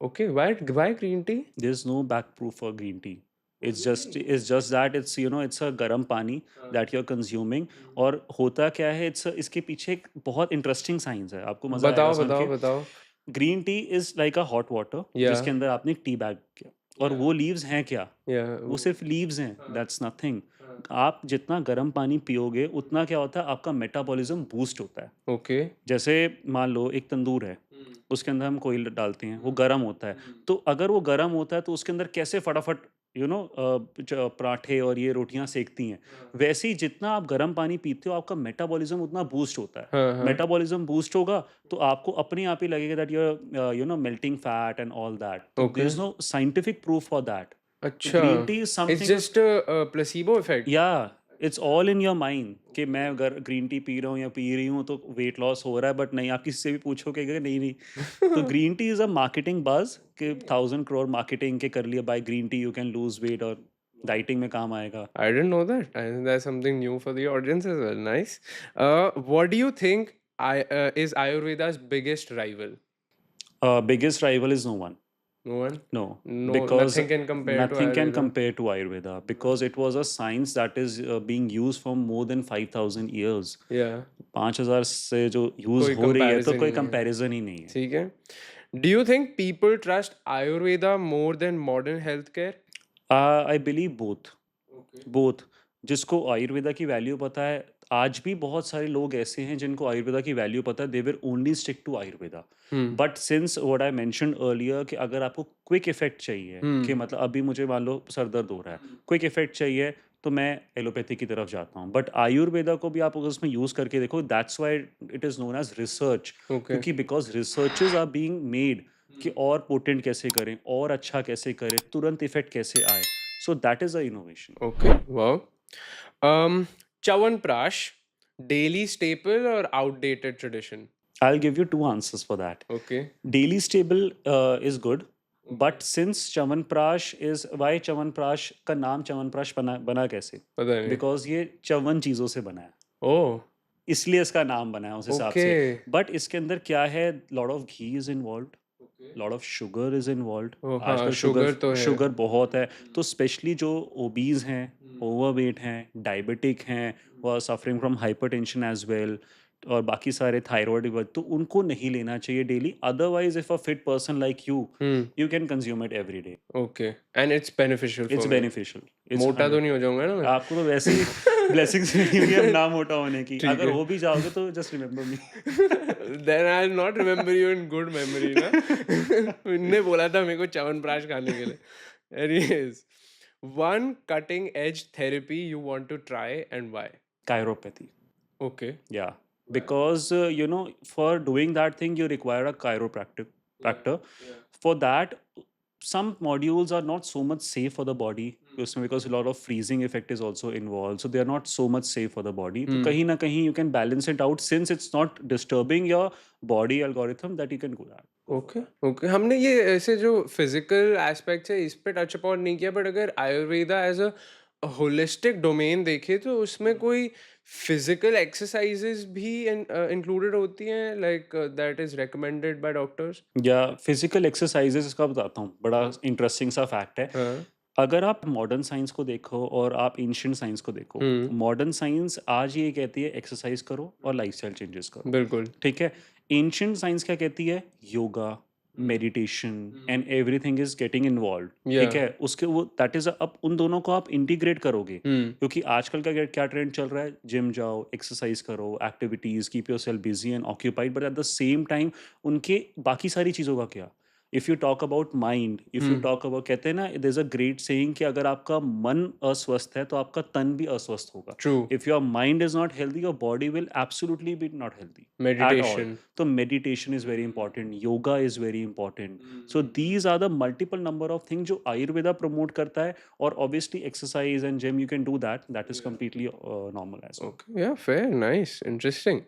Speaker 1: Okay, why green tea?
Speaker 2: There's no back proof for green tea. It's just that it's a garam pani that you're consuming. और होता क्या है, इसके पीछे एक बहुत interesting science है, आपको मजा आएगा
Speaker 1: बताओ
Speaker 2: सुन
Speaker 1: बताओ
Speaker 2: के.
Speaker 1: बताओ.
Speaker 2: Green tea is like a hot water,
Speaker 1: Yeah.
Speaker 2: जिसके अंदर आपने टी बैग किया, और वो लीव्स हैं क्या?
Speaker 1: Yeah.
Speaker 2: वो सिर्फ लीव्स हैं, दैट्स नथिंग. आप जितना गर्म पानी पियोगे, उतना क्या होता है, आपका मेटाबॉलिज्म बूस्ट होता है.
Speaker 1: Okay.
Speaker 2: जैसे मान लो एक तंदूर है, उसके अंदर हम कोयला डालते हैं, वो गर्म होता है. तो अगर वो गर्म होता है, तो उसके अंदर कैसे फटाफट पराठे और ये रोटियां सेकती हैं. वैसे ही जितना आप गर्म पानी पीते हो, आपका मेटाबॉलिज्म उतना बूस्ट होता है.
Speaker 1: हाँ हाँ.
Speaker 2: मेटाबॉलिज्म बूस्ट होगा, तो आपको अपने आप ही लगेगा that you melting fat and all that. तो there
Speaker 1: Okay.
Speaker 2: Is no scientific proof for that.
Speaker 1: अच्छा.
Speaker 2: Green tea is
Speaker 1: It's
Speaker 2: something.
Speaker 1: just a placebo effect.
Speaker 2: या it's all in your mind कि मैं अगर ग्रीन टी पी रहा हूँ या P रही हूँ तो वेट लॉस हो रहा है. बट नहीं, आप किसी से भी पूछोगे कि नहीं नहीं. तो green tea is a marketing बज कि 1,000 करोड़ मार्केटिंग के कर लिया, by green T U can lose weight, और डाइटिंग में काम आएगा.
Speaker 1: I didn't know that. I think that's something new for the audience as well. Nice. What do you think is Ayurveda's biggest rival?
Speaker 2: Biggest rival is no one.
Speaker 1: No one?
Speaker 2: No,
Speaker 1: No,
Speaker 2: because
Speaker 1: nothing can compare to
Speaker 2: nothing can
Speaker 1: Ayurveda.
Speaker 2: compare to Ayurveda, because it was a science that is being used for more than 5,000 years.
Speaker 1: Yeah.
Speaker 2: 5,000 से जो use
Speaker 1: कोई
Speaker 2: हो रही है, तो
Speaker 1: comparison
Speaker 2: कोई
Speaker 1: ही नहीं है.
Speaker 2: कंपैरिजन ही नहीं है.
Speaker 1: ठीक है. Do you think people trust Ayurveda more than modern healthcare?
Speaker 2: I believe both. Both. जिसको आयुर्वेदा की वैल्यू पता है, आज भी बहुत सारे लोग ऐसे हैं जिनको आयुर्वेदा की वैल्यू पता है, they will only stick to Ayurveda.
Speaker 1: Hmm.
Speaker 2: But since what I mentioned earlier कि अगर आपको क्विक इफेक्ट चाहिए, कि
Speaker 1: Hmm.
Speaker 2: मतलब अभी मुझे मान लो सर दर्द हो रहा है, क्विक इफेक्ट चाहिए, तो मैं एलोपैथी की तरफ जाता हूँ। बट आयुर्वेदा को भी आप अगर उसमें यूज़ करके देखो, that's why it is known as research,
Speaker 1: okay.
Speaker 2: क्योंकि because researches are being made कि और पोटेंट कैसे करें, और अच्छा कैसे करें, तुरंत इफ़ेक्ट कैसे आए। So that is a innovation.
Speaker 1: Okay, wow! Chyawanprash, daily staple और outdated tradition?
Speaker 2: I will give you 2 answers for that.
Speaker 1: Okay,
Speaker 2: Daily stable is good,
Speaker 1: okay,
Speaker 2: but since Chyawanprash is why Chyawanprash का नाम च्यवनप्राश बना कैसे?
Speaker 1: पता नहीं।
Speaker 2: Because ये 54 चीज़ों से बना है,
Speaker 1: ओह!
Speaker 2: इसलिए इसका नाम बना है उस हिसाब
Speaker 1: ओके,
Speaker 2: से। बट इसके अंदर क्या है, lot of ghee is involved,
Speaker 1: okay.
Speaker 2: Lot of sugar is involved.
Speaker 1: Oh! हाँ,
Speaker 2: आजकल शुगर
Speaker 1: शुगर तो है।
Speaker 2: शुगर बहुत है,
Speaker 1: हुँ,
Speaker 2: तो स्पेशली जो ओबीज़ हैं,
Speaker 1: हुँ,
Speaker 2: ओवरवेट हैं, डायबिटिक हैं,
Speaker 1: हुँ,
Speaker 2: और suffering from hypertension as well, और बाकी सारे थायरॉइड व तो उनको नहीं लेना चाहिए daily. Otherwise if a fit person like you,
Speaker 1: hmm,
Speaker 2: you can consume it every day.
Speaker 1: Okay and it's beneficial
Speaker 2: it's
Speaker 1: for me.
Speaker 2: Beneficial, it's
Speaker 1: मोटा तो
Speaker 2: 100।
Speaker 1: नहीं हो जाऊँगा ना मैं?
Speaker 2: आपको तो वैसे ही ब्लेसिंग्स मिली हुई है अब ना मोटा होने की।
Speaker 1: ठीक
Speaker 2: अगर
Speaker 1: है।
Speaker 2: हो भी जाओगे तो just remember me.
Speaker 1: Then I will not remember you in good memory ना। इनने बोला था मेरे को च्यवनप्राश खाने के लिए। Anyways, one cutting edge therapy you want to try and why?
Speaker 2: Chiropathy.
Speaker 1: Okay,
Speaker 2: Yeah,
Speaker 1: why?
Speaker 2: because for doing that thing, you require a chiropractor.
Speaker 1: या,
Speaker 2: Practor.
Speaker 1: या,
Speaker 2: For that, some modules are not so much safe for the body,
Speaker 1: hmm,
Speaker 2: because a lot of freezing effect is also involved. So they are not so much safe for the body. तो
Speaker 1: हुँ।
Speaker 2: कहीं ना कहीं you can balance it out, since it's not disturbing your body algorithm, that you can go that. Go for
Speaker 1: okay,
Speaker 2: that.
Speaker 1: Okay. हमने ये ऐसे जो physical aspects है इस पे टच अपॉन नहीं किया, बट अगर Ayurveda as a holistic domain देखें तो उसमें कोई फिज़िकल एक्सरसाइज़ेज़ भी इंक्लूडेड होती हैं like that is recommended by doctors?
Speaker 2: या फिजिकल एक्सरसाइजेस का बताता हूँ, बड़ा
Speaker 1: हुँ।
Speaker 2: इंटरेस्टिंग सा फैक्ट है।
Speaker 1: हाँ।
Speaker 2: अगर आप मॉडर्न साइंस को देखो और आप एंशिएंट साइंस को देखो,
Speaker 1: हुँ,
Speaker 2: मॉडर्न साइंस आज ये कहती है एक्सरसाइज करो और लाइफस्टाइल चेंजेस करो,
Speaker 1: बिल्कुल।
Speaker 2: ठीक है। एंशिएंट साइंस क्या कहती है? Yoga,
Speaker 1: hmm,
Speaker 2: meditation
Speaker 1: hmm.
Speaker 2: And everything is getting involve,
Speaker 1: या
Speaker 2: ठीक है। उसके वो दैट इज अब उन दोनों को आप इंटीग्रेट करोगे,
Speaker 1: हुँ,
Speaker 2: क्योंकि आजकल का क्या क्या ट्रेंड चल रहा है, जिम जाओ, एक्सरसाइज करो, activities, keep yourself busy and occupied, but at the same time उनके बाकी सारी चीज़ों का क्या? If you talk about mind, if you
Speaker 1: हुँ।
Speaker 2: टॉक अबाउट, कहते हैं ना, there is a great saying कि अगर आपका मन अस्वस्थ है तो आपका तन भी अस्वस्थ होगा।
Speaker 1: True,
Speaker 2: if your mind is not healthy, your body will absolutely be not healthy at all.
Speaker 1: Meditation.
Speaker 2: तो meditation is very important, yoga is very important.
Speaker 1: Hmm,
Speaker 2: so
Speaker 1: hmm.
Speaker 2: These are the multiple number of things जो Ayurveda promote करता है, और obviously exercise and gym you can do that, that is
Speaker 1: yeah,
Speaker 2: completely normal as well.
Speaker 1: Okay, yeah fair, nice, interesting.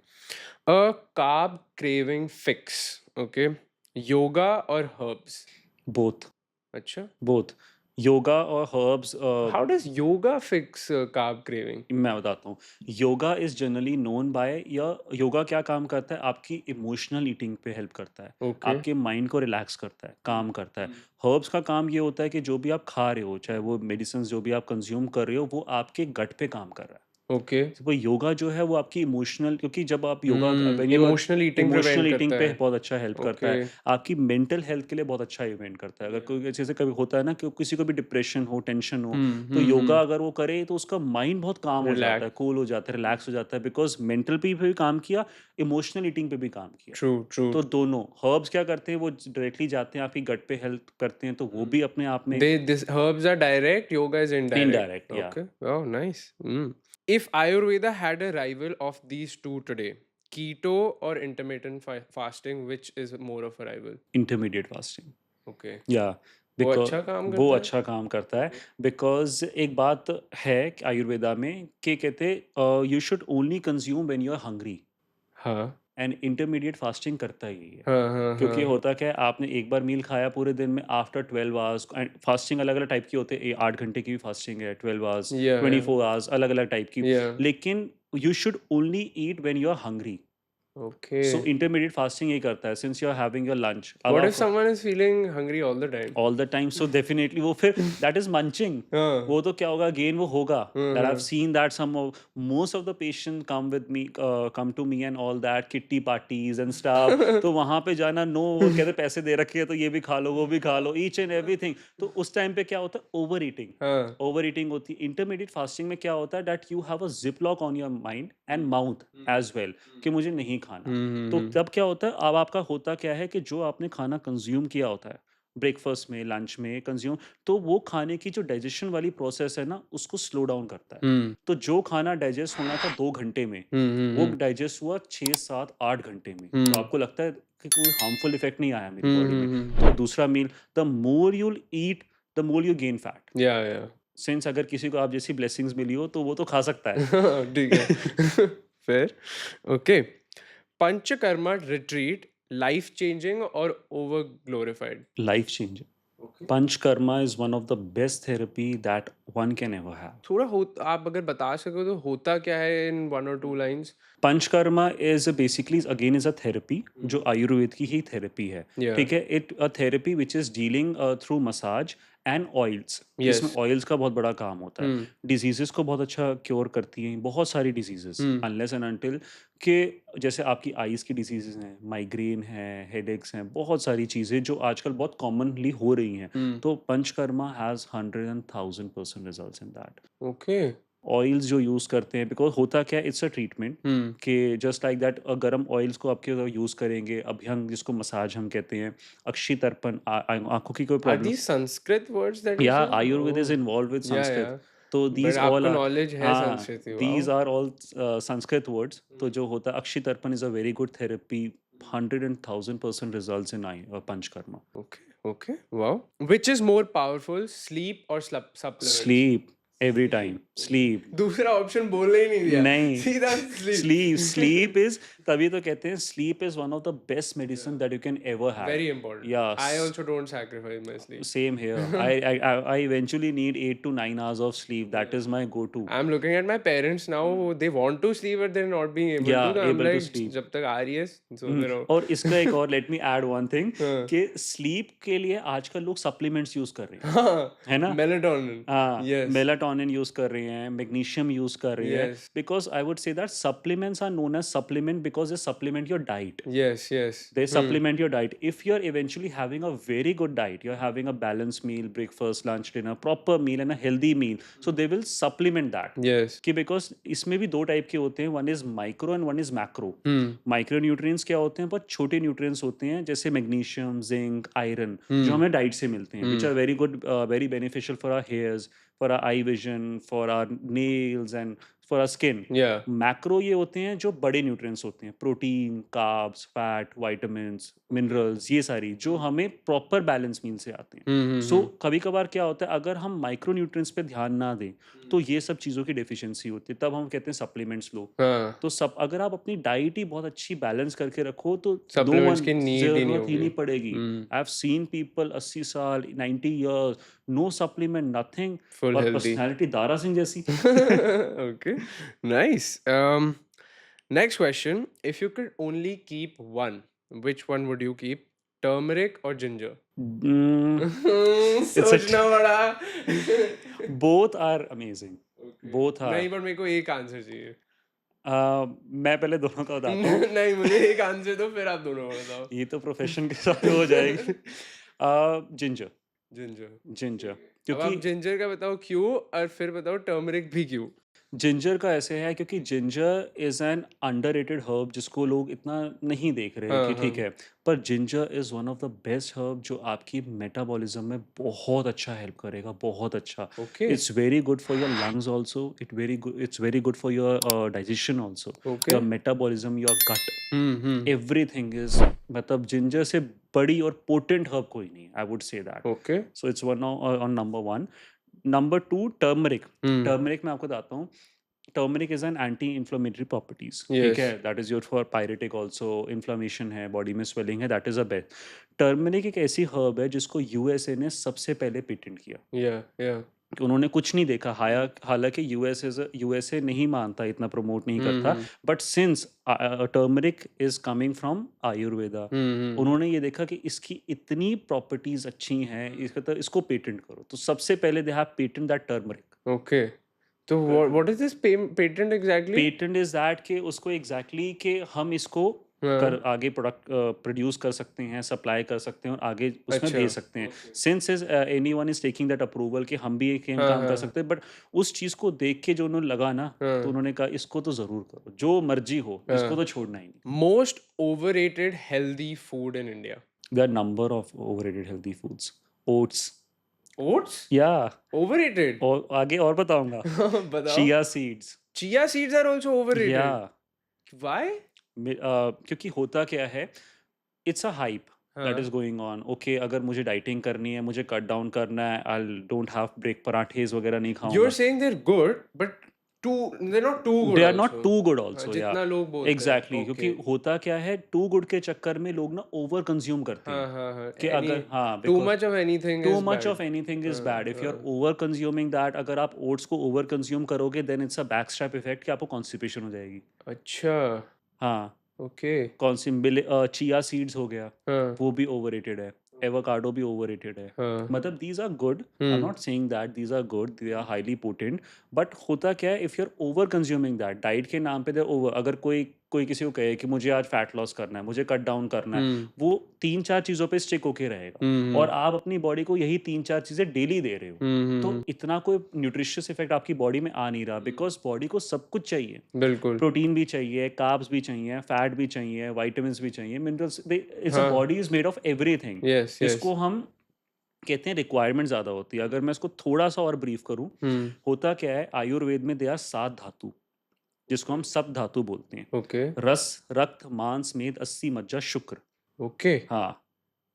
Speaker 1: Carb craving fix, okay, yoga और herbs?
Speaker 2: Both,
Speaker 1: अच्छा,
Speaker 2: both. Yoga और herbs,
Speaker 1: how does yoga fix carb craving?
Speaker 2: मैं बताता हूँ। Yoga is generally known by, या योगा क्या काम करता है, आपकी इमोशनल ईटिंग पे हेल्प करता है,
Speaker 1: ओके।
Speaker 2: आपके माइंड को रिलैक्स करता है,
Speaker 1: हुँ,
Speaker 2: काम करता है।
Speaker 1: हुँ।
Speaker 2: हर्ब्स का काम ये होता है कि जो भी आप खा रहे हो, चाहे वो मेडिसिन्स जो भी आप कंज़्यूम कर रहे हो, वो आपके गट पे काम कर रहा है।
Speaker 1: ओके।
Speaker 2: तो वो योगा जो है वो आपकी इमोशनल, क्योंकि जब आप yoga, when you are
Speaker 1: emotional eating
Speaker 2: emotional
Speaker 1: prevent
Speaker 2: eating
Speaker 1: करता
Speaker 2: पे
Speaker 1: है।
Speaker 2: बहुत अच्छा हेल्प करता
Speaker 1: ओके।
Speaker 2: है। आपकी मेंटल हेल्थ के लिए बहुत अच्छा इवेंट करता है। अगर
Speaker 1: या।
Speaker 2: कोई जैसे कभी होता है ना कि किसी को भी डिप्रेशन हो, टेंशन हो,
Speaker 1: हुँ,
Speaker 2: तो
Speaker 1: हुँ,
Speaker 2: योगा
Speaker 1: हुँ।
Speaker 2: अगर वो करे तो उसका माइंड बहुत काम हो जाता है,
Speaker 1: रिलैक्स।
Speaker 2: कूल हो जाता है, रिलैक्स हो जाता है, बिकॉज़ मेंटल पे भी काम किया, इमोशनल ईटिंग पे भी काम किया।
Speaker 1: True, true.
Speaker 2: तो दोनों हर्ब्स क्या करते हैं, वो डायरेक्टली जाते हैं आपकी गट पे हेल्प करते हैं, तो वो
Speaker 1: हुँ।
Speaker 2: भी अपने आप में
Speaker 1: They this herbs are direct, yoga is indirect.
Speaker 2: Indirect, या
Speaker 1: Okay. Oh, nice. Mm. If Ayurveda had a rival of these two today, keto or intermittent fasting, which is more of a rival?
Speaker 2: Intermediate fasting.
Speaker 1: Okay.
Speaker 2: या
Speaker 1: वो
Speaker 2: बिकॉ
Speaker 1: अच्छा काम
Speaker 2: वो
Speaker 1: करता है?
Speaker 2: अच्छा काम करता है,
Speaker 1: Okay.
Speaker 2: बिकॉज़ एक बात है कि आयुर्वेदा में कि कहते you should only consume when you are hungry,
Speaker 1: हाँ।
Speaker 2: एंड इंटरमीडिएट फास्टिंग करता ही यही है।
Speaker 1: हाँ, हाँ,
Speaker 2: क्योंकि
Speaker 1: हाँ।
Speaker 2: होता क्या है, आपने एक बार मील खाया पूरे दिन में, आफ्टर 12 आवर्स, एंड फास्टिंग अलग-अलग टाइप की होती है, 8 घंटे की भी फास्टिंग है, 12 आवर्स,
Speaker 1: Yeah, yeah.
Speaker 2: 24 आवर्स, अलग-अलग टाइप की।
Speaker 1: Yeah.
Speaker 2: लेकिन you should only eat when you are hungry. So
Speaker 1: Okay.
Speaker 2: Intermediate fasting यही करता है, since you are having your lunch, अब
Speaker 1: What if
Speaker 2: आप
Speaker 1: someone is feeling hungry all the time?
Speaker 2: All the time, so definitely वो फिर that is munching.
Speaker 1: हाँ।
Speaker 2: वो तो क्या होगा, अगेन वो होगा,
Speaker 1: हाँ,
Speaker 2: दैट आई हैव
Speaker 1: हाँ।
Speaker 2: Seen that some most of the patient come with me, come to me and all that, kitty parties and stuff, तो वहां पे जाना, नो, वो कहते पैसे दे रखे हैं तो ये भी खा लो, वो भी खा लो, ईच एंड एवरीथिंग। तो उस टाइम पे क्या होता है, ओवर ईटिंग,
Speaker 1: हाँ।
Speaker 2: ओवर ईटिंग होती है। इंटरमीडिएट फास्टिंग में क्या होता है, that you have a zip lock on your mind and
Speaker 1: hmm,
Speaker 2: mouth
Speaker 1: hmm,
Speaker 2: as well,
Speaker 1: hmm.
Speaker 2: कि मुझे नहीं खाना।
Speaker 1: हुँ, हुँ,
Speaker 2: तो
Speaker 1: हुँ।
Speaker 2: तब क्या होता है, अब आपका होता क्या है कि जो आपने खाना कंज्यूम किया होता है, ब्रेकफास्ट में, लंच में कंज्यूम, तो वो खाने की जो डाइजेशन वाली प्रोसेस है ना, उसको स्लो डाउन करता है।
Speaker 1: हम्म
Speaker 2: तो जो खाना डाइजेस्ट होना था 2 घंटे में, वो
Speaker 1: हम्म
Speaker 2: डाइजेस्ट हुआ 6 7 8 घंटे में। तो
Speaker 1: हम्म
Speaker 2: आपको लगता है कि कोई हार्मफुल इफेक्ट नहीं आया मेरी बॉडी में। तो
Speaker 1: हम्म
Speaker 2: दूसरा meal, the more you'll eat the more you gain fat.
Speaker 1: Yeah
Speaker 2: since अगर किसी को आप जैसी ब्लेसिंग्स मिली हो तो वो तो खा सकता है।
Speaker 1: ठीक है फिर okay Panchakarma retreat life changing और over glorified
Speaker 2: life change.
Speaker 1: Okay
Speaker 2: Panchkarma is one of the best therapy that one can ever have.
Speaker 1: थोड़ा हो आप अगर बता सको तो होता क्या है इन 1 or 2 lines
Speaker 2: panchakarma is basically again is a therapy जो आयुर्वेद की ही थेरेपी है।
Speaker 1: या
Speaker 2: ठीक है, it a therapy which is dealing through massage and oils. इसमें
Speaker 1: यस
Speaker 2: ऑयल्स का बहुत बड़ा काम होता है।
Speaker 1: हम्म
Speaker 2: डिजीजेस को बहुत अच्छा क्योर करती हैं, बहुत सारी diseases,
Speaker 1: hmm
Speaker 2: unless and until कि जैसे आपकी आईज की डिजीजेस हैं, माइग्रेन है, हेडेक्स हैं, बहुत सारी चीज़ें जो आजकल बहुत कॉमनली हो रही हैं।
Speaker 1: हम्म
Speaker 2: तो panchakarma has 100 and 1000% results in that.
Speaker 1: Okay
Speaker 2: oils जो यूज़ करते हैं, बिकॉज़ होता क्या है, इट्स अ ट्रीटमेंट
Speaker 1: हम्म
Speaker 2: कि जस्ट लाइक दैट गरम ऑयल्स को आपके यूज़ करेंगे, अभ्यंग जिसको मसाज हम कहते हैं, अक्षी तर्पण आँखों की कोई
Speaker 1: आर
Speaker 2: problem,
Speaker 1: these Sanskrit words that you
Speaker 2: या
Speaker 1: say
Speaker 2: Ayurveda is
Speaker 1: oh
Speaker 2: involved with
Speaker 1: या
Speaker 2: संस्कृत। तो
Speaker 1: बट
Speaker 2: दीज़ ऑल
Speaker 1: आपको
Speaker 2: आर,
Speaker 1: नॉलेज है
Speaker 2: हाँ,
Speaker 1: Sanskrit wow
Speaker 2: these are all Sanskrit words. तो जो होता है अक्षी तर्पण is a very good therapy, 100 and 1000% results in panchakarma.
Speaker 1: Okay, okay, wow. Which is more powerful, sleep or supplements?
Speaker 2: Sleep, every time sleep.
Speaker 1: दूसरा ऑप्शन बोलने ही नहीं दिया
Speaker 2: नहीं,
Speaker 1: सीधा स्लीप
Speaker 2: स्लीप इज़, तभी तो कहते हैं sleep is one of the best medicine that you can ever have.
Speaker 1: Very important. I
Speaker 2: yes,
Speaker 1: also don't sacrifice my sleep.
Speaker 2: Same here. I eventually need 8 to 9 hours of sleep. That is my go-to.
Speaker 1: I'm looking at my parents now. They want to sleep, but they're not being able to.
Speaker 2: Yeah,
Speaker 1: तो I'm
Speaker 2: able to
Speaker 1: like,
Speaker 2: sleep.
Speaker 1: जब तक आ रही है सोते रहो.
Speaker 2: और इसका एक और, let me add one thing,
Speaker 1: हाँ,
Speaker 2: कि स्लीप के लिए आजकल लोग सप्लीमेंट्स यूज़ कर रहे हैं,
Speaker 1: हाँ,
Speaker 2: है ना?
Speaker 1: melatonin.
Speaker 2: हाँ,
Speaker 1: Yes,
Speaker 2: मेलाटोनिन यूज़ कर रहे हैं, मैग्नीशियम यूज़ कर रहे हैं,
Speaker 1: yes,
Speaker 2: because I would say that supplements are known as supplement because they supplement your diet.
Speaker 1: yes, yes.
Speaker 2: They supplement your diet. If you're eventually having a very good diet, you're having a balanced meal, breakfast, lunch, dinner, proper meal and a healthy meal, so they will supplement that.
Speaker 1: Yes.
Speaker 2: कि because इसमें भी दो type के होते हैं, one is micro and one is macro.
Speaker 1: Hmm.
Speaker 2: Micro nutrients क्या होते हैं, बहुत छोटे न्यूट्रिएंट्स होते हैं, जैसे मैग्नीशियम, जिंक, आयरन, जो
Speaker 1: Hmm.
Speaker 2: हमें डाइट से मिलते हैं, which
Speaker 1: Hmm.
Speaker 2: Are very good, very beneficial for our hairs, for our eye vision, for our nails and for our skin.
Speaker 1: Yeah.
Speaker 2: Macro ये होते हैं जो बड़े न्यूट्रिएंट्स होते हैं, protein, carbs, fat, vitamins, minerals, ये सारी जो हमें प्रॉपर बैलेंस मील से आते हैं। सो
Speaker 1: Hmm.
Speaker 2: कभी कभार क्या होता है, अगर हम माइक्रो न्यूट्रिएंट्स पे ध्यान ना दें तो ये सब चीज़ों की डेफिशिएंसी होती है, तब हम कहते हैं सप्लीमेंट्स लो।
Speaker 1: हाँ,
Speaker 2: तो सब अगर आप अपनी डाइट ही बहुत अच्छी बैलेंस करके रखो तो नो
Speaker 1: supplements
Speaker 2: वन,
Speaker 1: की नीड ही नहीं
Speaker 2: जरूरत ही
Speaker 1: होगी.
Speaker 2: नहीं पड़ेगी।
Speaker 1: Hmm.
Speaker 2: I have seen people 80 साल, 90 years, no supplement, nothing,
Speaker 1: Full
Speaker 2: और
Speaker 1: healthy.
Speaker 2: पर्सनैलिटी दारा सिंह जैसी।
Speaker 1: Okay, nice. Next question. If you could only keep one, which one would you keep? Turmeric or ginger?
Speaker 2: It's
Speaker 1: सोचना पड़ा.
Speaker 2: Both are amazing,
Speaker 1: Okay.
Speaker 2: Both are.
Speaker 1: नहीं पर मेरे को एक answer चाहिए.
Speaker 2: मैं पहले दोनों का बताता हूँ।
Speaker 1: नहीं मुझे एक आंसर दो फिर आप दोनों बताओ.
Speaker 2: ये तो प्रोफेशन के साथ हो जाएगी। Ginger,
Speaker 1: ginger.
Speaker 2: जिंजर,
Speaker 1: अब
Speaker 2: क्योंकि
Speaker 1: आप जिंजर का बताओ क्यों और फिर बताओ टर्मरिक भी क्यों.
Speaker 2: जिंजर का ऐसे है क्योंकि ginger is an underrated herb जिसको लोग इतना नहीं देख रहे हैं
Speaker 1: हाँ
Speaker 2: कि
Speaker 1: हाँ.
Speaker 2: ठीक है, पर ginger is one of the best herb जो आपकी मेटाबॉलिज्म में बहुत अच्छा हेल्प करेगा, बहुत अच्छा।
Speaker 1: Okay.
Speaker 2: It's very good for your lungs also, it's very good for your digestion also, your
Speaker 1: Okay.
Speaker 2: Metabolism, your gut,
Speaker 1: hmm.
Speaker 2: Everything is, मतलब ginger से बड़ी और पोटेंट हर्ब कोई नहीं, I would say that.
Speaker 1: Okay.
Speaker 2: So it's one on number one. Number two, turmeric.
Speaker 1: Hmm.
Speaker 2: Turmeric मैं आपको बताता हूँ, turmeric is an anti inflammatory properties, ठीक है,
Speaker 1: Yes.
Speaker 2: That is your for pyretic also, inflammation है, body में swelling है, that is a best. Turmeric एक ऐसी हर्ब है जिसको यूएसए ने सबसे पहले पेटेंट किया।
Speaker 1: Yeah. Yeah.
Speaker 2: कि उन्होंने कुछ नहीं देखा, हालांकि यूएसए नहीं मानता, इतना प्रमोट नहीं करता,
Speaker 1: hmm.
Speaker 2: But since turmeric is coming from Ayurveda,
Speaker 1: hmm.
Speaker 2: उन्होंने ये देखा कि इसकी इतनी प्रॉपर्टीज अच्छी हैं, इसका तो इसको पेटेंट करो, तो सबसे पहले they have patent that turmeric.
Speaker 1: Okay. तो what is this patent exactly?
Speaker 2: Patent is that कि उसको एग्जैक्टली कि हम इसको कर
Speaker 1: हाँ.
Speaker 2: आगे प्रोडक्ट प्रोड्यूस कर सकते हैं, सप्लाई कर सकते हैं और आगे उसमें
Speaker 1: अच्छा.
Speaker 2: भेज सकते हैं। Since is any one is taking that approval कि हम भी एक
Speaker 1: हाँ
Speaker 2: काम कर
Speaker 1: हाँ
Speaker 2: सकते हैं, बट उस चीज़ को देख के जो उन्होंने लगा ना, तो
Speaker 1: हाँ.
Speaker 2: उन्होंने कहा इसको तो ज़रूर करो, जो मर्जी हो, इसको
Speaker 1: हाँ.
Speaker 2: तो छोड़ना ही नहीं।
Speaker 1: Most overrated healthy food in India.
Speaker 2: There are number of overrated healthy foods. Oats.
Speaker 1: Oats?
Speaker 2: Yeah.
Speaker 1: Overrated?
Speaker 2: और आगे और बताऊंगा.
Speaker 1: बताओ.
Speaker 2: Chia seeds.
Speaker 1: Chia seeds are also overrated.
Speaker 2: Yeah.
Speaker 1: Why?
Speaker 2: क्योंकि होता क्या है, इट्स अ हाइप दैट
Speaker 1: हाँ.
Speaker 2: Is going on. ओके, अगर मुझे डाइटिंग करनी है, मुझे कट डाउन करना है, आई डोंट हैव ब्रेक, पराठेज वगैरह नहीं
Speaker 1: You're
Speaker 2: खाऊंगा.
Speaker 1: saying they're good, but they're not too good
Speaker 2: they are not
Speaker 1: also.
Speaker 2: Too good
Speaker 1: हाँ,
Speaker 2: ऑल्सो. या
Speaker 1: जितना लोग बोलते हैं.
Speaker 2: एग्जैक्टली, क्योंकि
Speaker 1: Okay.
Speaker 2: होता क्या है, टू गुड के चक्कर में लोग ना ओवर कंज्यूम करते
Speaker 1: हाँ
Speaker 2: हैं.
Speaker 1: हाँ हाँ.
Speaker 2: कि अगर हाँ,
Speaker 1: Too
Speaker 2: because
Speaker 1: much of anything
Speaker 2: too
Speaker 1: is
Speaker 2: much
Speaker 1: bad.
Speaker 2: Of anything is
Speaker 1: हाँ
Speaker 2: बैड. इफ यू आर
Speaker 1: हाँ.
Speaker 2: ओवर कंज्यूमिंग दैट, अगर आप ओट्स को ओवर कंज्यूम करोगे, then it's a backstrap effect कि आपको कॉन्स्टिपेशन हो जाएगी.
Speaker 1: अच्छा.
Speaker 2: हाँ.
Speaker 1: Okay.
Speaker 2: कौन सी चिया सीड्स हो गया,
Speaker 1: हाँ
Speaker 2: वो भी ओवररेटेड है. एवोकाडो भी ओवररेटेड है.
Speaker 1: हाँ.
Speaker 2: मतलब these are good. I am not saying that these are good, they are highly potent. But होता क्या है, if you are over consuming that, diet के नाम पे दे ओवर. अगर कोई कोई किसी को कहे कि मुझे आज फैट लॉस करना है, मुझे कट डाउन करना है, वो 3-4 चीज़ों पे स्टिक होके रहेगा. और आप अपनी बॉडी को यही 3-4 चीज़ें डेली दे रहे हो, तो इतना कोई न्यूट्रिशियस इफेक्ट आपकी बॉडी में आ नहीं रहा. बिकॉज बॉडी को सब कुछ चाहिए.
Speaker 1: बिल्कुल.
Speaker 2: प्रोटीन भी चाहिए, कार्ब्स भी चाहिए, फैट भी चाहिए, विटामिन्स भी चाहिए, मिनरल्स. इट्स अ
Speaker 1: हाँ.
Speaker 2: Body is made of everything.
Speaker 1: Yes, yes.
Speaker 2: इसको हम कहते हैं रिक्वायरमेंट ज़्यादा होती है. अगर मैं इसको थोड़ा सा और ब्रीफ करूं, होता क्या है, आयुर्वेद में दे आर 7 धातु, जिसको हम सब धातु बोलते हैं.
Speaker 1: Okay.
Speaker 2: रस, रक्त, मांस, मेद, अस्थि, मज्जा, शुक्र.
Speaker 1: Okay.
Speaker 2: हाँ.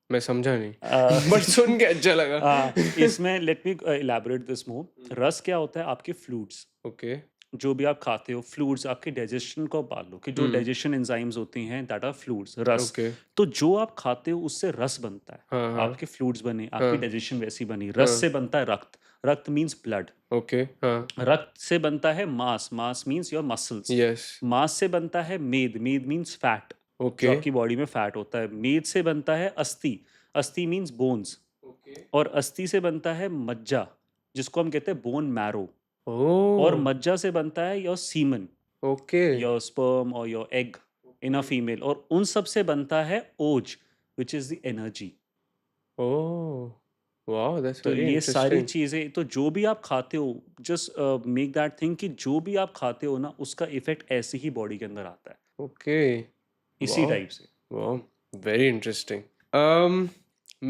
Speaker 1: मैं समझा नहीं.
Speaker 2: अ,
Speaker 1: बट सुन के अच्छा लगा.
Speaker 2: इसमें let me elaborate this more. रस क्या होता है, आपके फ्लूइड्स,
Speaker 1: Okay.
Speaker 2: जो भी आप खाते हो, फ्लूइड्स आपके डाइजेशन को पाल लो, कि जो डाइजेशन एंजाइम्स होती हैं, दैट आर फ्लूइड्स. रस,
Speaker 1: Okay.
Speaker 2: तो जो आप खाते हो उससे रस बनता है.
Speaker 1: हाँ हाँ.
Speaker 2: आपके फ्लूइड्स बने, आपकी
Speaker 1: हाँ.
Speaker 2: डाइजेशन वैसी बनी. रस से बनता है रक्त. रक्त मीन्स ब्लड.
Speaker 1: Okay. हाँ.
Speaker 2: रक्त से बनता है मांस. मांस मीन्स योर मसल्स.
Speaker 1: Yes.
Speaker 2: मांस से बनता है मेद. मेद मीन्स फैट, जो
Speaker 1: Okay.
Speaker 2: आपकी बॉडी में फैट होता है. मेद से बनता है अस्थि. अस्थि मीन्स बोन्स.
Speaker 1: Okay.
Speaker 2: और अस्थि से बनता है मज्जा, जिसको हम कहते हैं बोन मैरो. और
Speaker 1: Oh.
Speaker 2: मज्जा से बनता है your semen,
Speaker 1: Okay.
Speaker 2: Your sperm और your egg in a female. और उन सब से बनता है ojas, which is the energy.
Speaker 1: Oh. Wow, that's
Speaker 2: तो
Speaker 1: very
Speaker 2: ये सारी
Speaker 1: interesting.
Speaker 2: चीज़ें, तो जो भी आप खाते हो, जस्ट मेक दैट थिंग कि जो भी आप खाते हो ना, उसका इफेक्ट ऐसे ही बॉडी के अंदर आता है,
Speaker 1: Okay.
Speaker 2: इसी
Speaker 1: Wow.
Speaker 2: टाइप से.
Speaker 1: Wow. Very interesting.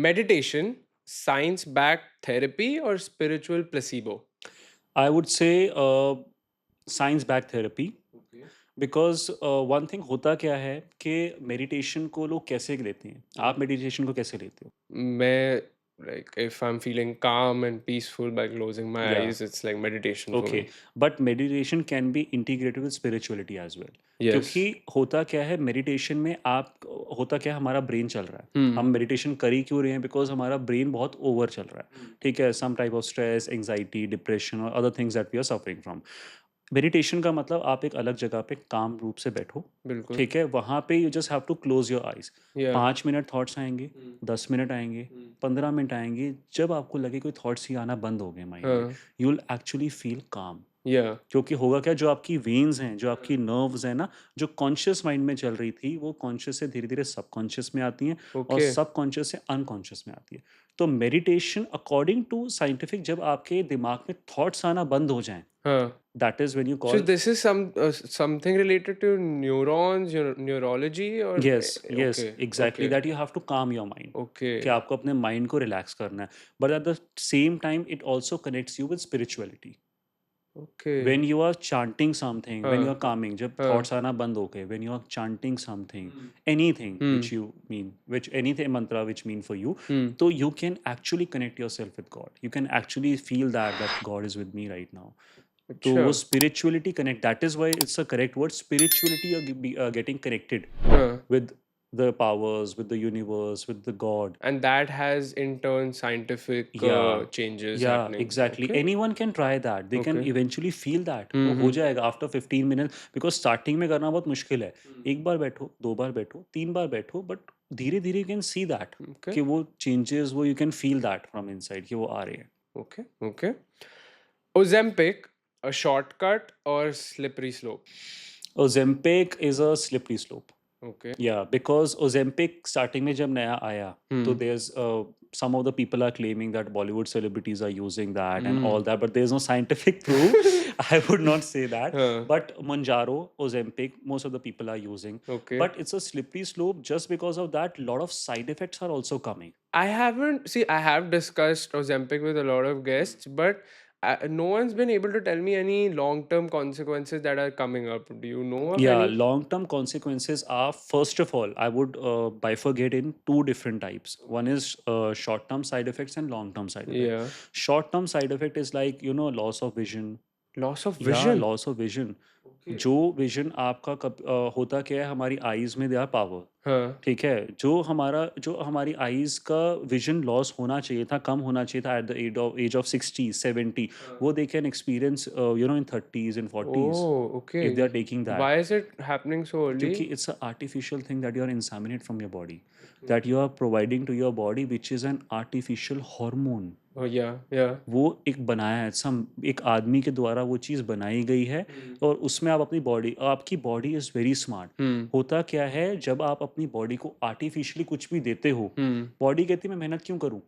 Speaker 1: Meditation, science-backed therapy or spiritual placebo?
Speaker 2: I would से science back therapy.
Speaker 1: Okay.
Speaker 2: Because one thing होता क्या है कि मेडिटेशन को लोग कैसे लेते हैं. आप मेडिटेशन को कैसे लेते हो?
Speaker 1: मैं like if I'm feeling calm and peaceful by closing my
Speaker 2: Yeah.
Speaker 1: eyes, it's like meditation for
Speaker 2: okay,
Speaker 1: me.
Speaker 2: But meditation can be integrated with spirituality as well.
Speaker 1: Yes.
Speaker 2: क्योंकि होता क्या है, मेडिटेशन में आप, होता क्या है, हमारा ब्रेन चल रहा है. हम मेडिटेशन कर ही क्यों रहे हैं? बिकॉज हमारा ब्रेन बहुत ओवर चल रहा है. ठीक है, some type of stress, anxiety, depression और other things that we are suffering from. Meditation का मतलब आप एक अलग जगह पे काम रूप से बैठो.
Speaker 1: बिल्कुल.
Speaker 2: ठीक है, वहाँ पे you just have to close your eyes.
Speaker 1: Yeah.
Speaker 2: 5 minute thoughts आएंगे, 10 मिनट आएंगे, 15 मिनट आएंगे. जब आपको लगे कोई थॉट्स ही आना बंद हो गए माइंड में,
Speaker 1: हाँ.
Speaker 2: यू विल एक्चुअली फील काम.
Speaker 1: Yeah.
Speaker 2: क्योंकि होगा क्या, जो आपकी वेन्स हैं, जो आपकी नर्व्स हैं ना, जो कॉन्शियस माइंड में चल रही थी, वो कॉन्शियस से धीरे धीरे सबकॉन्शियस में आती हैं, और
Speaker 1: Okay.
Speaker 2: सबकॉन्शियस से अनकॉन्शियस में आती है. तो मेडिटेशन अकॉर्डिंग टू साइंटिफिक, जब आपके दिमाग में थॉट्स आना बंद हो जाएं,
Speaker 1: हाँ.
Speaker 2: That is when you
Speaker 1: So
Speaker 2: call.
Speaker 1: this is something related to neurons, neurology or
Speaker 2: yes yes,
Speaker 1: okay.
Speaker 2: Exactly,
Speaker 1: Okay.
Speaker 2: That you have to calm your mind.
Speaker 1: Okay.
Speaker 2: कि आपको अपने माइंड को रिलैक्स करना है. But at the same time it also connects you with spirituality.
Speaker 1: Okay.
Speaker 2: when you are chanting something, when you
Speaker 1: हाँ.
Speaker 2: are calming, जब
Speaker 1: हाँ.
Speaker 2: thoughts आना बंद हो गए, when you are chanting something, anything which you mean, which anything mantra which mean for you, so you can actually connect yourself with God. You can actually feel that God is with me right now. तो
Speaker 1: अच्छा.
Speaker 2: वो spirituality connect, that is why it's a correct word, spirituality getting connected
Speaker 1: हाँ.
Speaker 2: with the powers, with the universe, with the God.
Speaker 1: And that has in turn scientific
Speaker 2: Yeah.
Speaker 1: changes
Speaker 2: Yeah,
Speaker 1: happening.
Speaker 2: exactly.
Speaker 1: Okay.
Speaker 2: Anyone can try that. They can
Speaker 1: Okay.
Speaker 2: eventually feel that. वो हो जाएगा after 15 minutes. Because starting में करना बहुत मुश्किल है. एक बार बैठो, 2 बार बैठो, 3 बार बैठो, but धीरे धीरे you can see that.
Speaker 1: Okay.
Speaker 2: कि वो changes, वो you can feel that from inside कि वो आ रहे हैं.
Speaker 1: Okay. Okay. Ozempic, a shortcut or slippery slope?
Speaker 2: Ozempic is a slippery slope.
Speaker 1: Okay.
Speaker 2: Yeah, because Ozempic starting में जब नया आया, तो
Speaker 1: Hmm.
Speaker 2: there's some of the people are claiming that Bollywood celebrities are using that and all
Speaker 1: Hmm.
Speaker 2: that, but there's no scientific proof. I would not say that.
Speaker 1: Huh.
Speaker 2: But Monjaro, Ozempic, most of the people are using.
Speaker 1: Okay.
Speaker 2: But it's a slippery slope just because of that. Lot of side effects are also coming.
Speaker 1: I haven't see. I have discussed Ozempic with a lot of guests, but no one's been able to tell me any long-term consequences that are coming up. Do you know of
Speaker 2: Yeah,
Speaker 1: any?
Speaker 2: long-term consequences are, first of all, I would bifurcate in two different types. One is short-term side effects and long-term side effects.
Speaker 1: Yeah.
Speaker 2: Short-term side effect is like, loss of vision.
Speaker 1: Loss of
Speaker 2: Yeah,
Speaker 1: vision.
Speaker 2: loss of vision.
Speaker 1: Okay.
Speaker 2: जो vision आपका होता क्या है, हमारी eyes में they are power.
Speaker 1: Huh.
Speaker 2: ठीक है, जो हमारी आईज का विजन लॉस होना चाहिए था, कम होना चाहिए था एट द एज ऑफ 60 70, वो they can experience in 30s and 40s
Speaker 1: Oh,
Speaker 2: if they
Speaker 1: okay.
Speaker 2: are taking that.
Speaker 1: Why is it happening so
Speaker 2: क्योंकि
Speaker 1: early?
Speaker 2: it's an artificial thing that you are inseminate from your body, that you are providing to your body, which is an artificial hormone.
Speaker 1: Oh, yeah, yeah.
Speaker 2: वो एक बनाया है, सम एक आदमी के द्वारा वो चीज़ बनाई गई है, और उसमें आप अपनी बॉडी, आपकी body is very smart.
Speaker 1: Hmm.
Speaker 2: होता क्या है, जब आप अपनी बॉडी को आर्टिफिशियली कुछ भी देते हो,
Speaker 1: Hmm.
Speaker 2: बॉडी कहती है मैं मेहनत क्यों करूँ,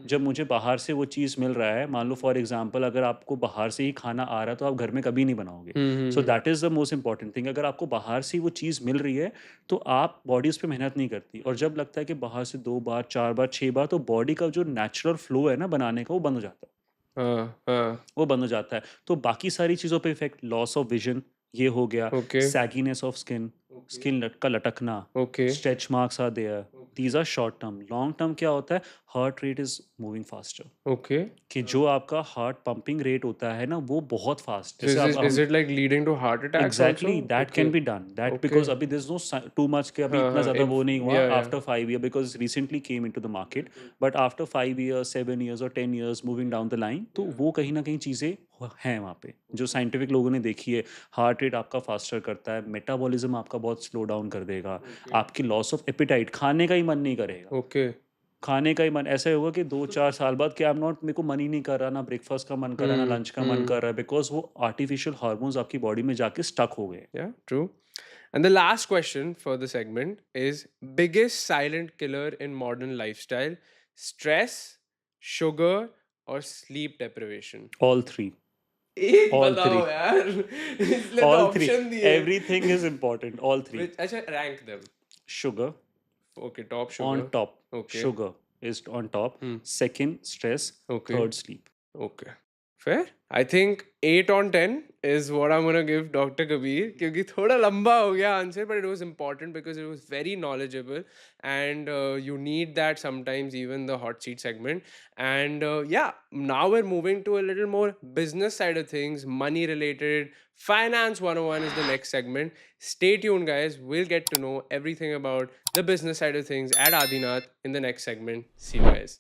Speaker 2: जब मुझे बाहर से वो चीज़ मिल रहा है। मान लो फॉर एग्जांपल, अगर आपको बाहर से ही खाना आ रहा है तो आप घर में कभी नहीं बनाओगे। सो
Speaker 1: Hmm.
Speaker 2: That is the most important thing. अगर आपको बाहर से ही वो चीज़ मिल रही है, तो आप बॉडी उस पे मेहनत नहीं करती, और जब लगता है कि बाहर से 2 बार 4 बार 6 बार, तो बॉडी का जो नेचुरल फ्लो है ना बनाने का, वो बंद हो जाता है।
Speaker 1: Huh.
Speaker 2: वो बंद हो जाता है। तो बाकी सारी चीज़ों पे इफ़ेक्ट, लॉस ऑफ विज़न ये हो गया,
Speaker 1: Okay.
Speaker 2: Sagginess of skin, skin का लटकना,
Speaker 1: Okay.
Speaker 2: Stretch marks are there, these are short term. Long term क्या होता है, heart rate is moving faster,
Speaker 1: Okay.
Speaker 2: कि जो आपका हार्ट पंपिंग रेट होता है ना, वो बहुत फास्ट,
Speaker 1: So
Speaker 2: जैसे अब
Speaker 1: is
Speaker 2: हम
Speaker 1: it like leading to heart attacks
Speaker 2: exactly
Speaker 1: also?
Speaker 2: That can
Speaker 1: Okay.
Speaker 2: Be done that, because
Speaker 1: Okay.
Speaker 2: अभी दिस नो टू मच कि अभी इतना
Speaker 1: हाँ,
Speaker 2: ज़्यादा वो नहीं हुआ
Speaker 1: yeah, yeah.
Speaker 2: After 5 year, because recently came in to the market. But after 5 years 7 years और 10 years moving down the line, तो वो कहीं ना कहीं चीज़ें हैं वहाँ पे, जो साइंटिफिक लोगों ने देखी है। हार्ट रेट आपका फास्टर करता है, मेटाबॉलिज्म आपका बहुत स्लो डाउन कर देगा, आपकी लॉस ऑफ एपिटाइट, खाने का ही मन नहीं करेगा।
Speaker 1: Okay.
Speaker 2: खाने का ही मन ऐसा होगा कि 2 4 साल बाद कि आई एम नॉट, मेरे को मन ही नहीं कर रहा, ना ब्रेकफास्ट का मन कर रहा, ना
Speaker 1: Hmm.
Speaker 2: लंच का मन कर रहा है, बिकॉज वो आर्टिफिशियल हार्मोन्स आपकी बॉडी में जाके स्टक हो गए।
Speaker 1: Yeah, true. And the last question for the segment is biggest silent killer in modern lifestyle: stress, sugar, or sleep deprivation?
Speaker 2: All three,
Speaker 1: एक
Speaker 2: ऑल थ्री,
Speaker 1: बताओ यार इसलिए तो
Speaker 2: ऑल थ्री,
Speaker 1: ऑप्शन दिए
Speaker 2: everything is important, all three.
Speaker 1: which अच्छा rank them.
Speaker 2: Sugar
Speaker 1: Okay, top
Speaker 2: on
Speaker 1: sugar.
Speaker 2: top,
Speaker 1: Okay.
Speaker 2: sugar is on top,
Speaker 1: Hmm.
Speaker 2: second stress,
Speaker 1: Okay.
Speaker 2: third sleep.
Speaker 1: Okay. Fair. I think 8 on 10 is what I'm gonna give Dr. Kabir क्योंकि थोड़ा लंबा हो गया answer, but it was important because it was very knowledgeable and you need that sometimes even the hot seat segment. And yeah, now we're moving to a little more business side of things, money related. Finance 101 is the next segment. Stay tuned, guys. We'll get to know everything about the business side of things at Adinath in the next segment. See you guys.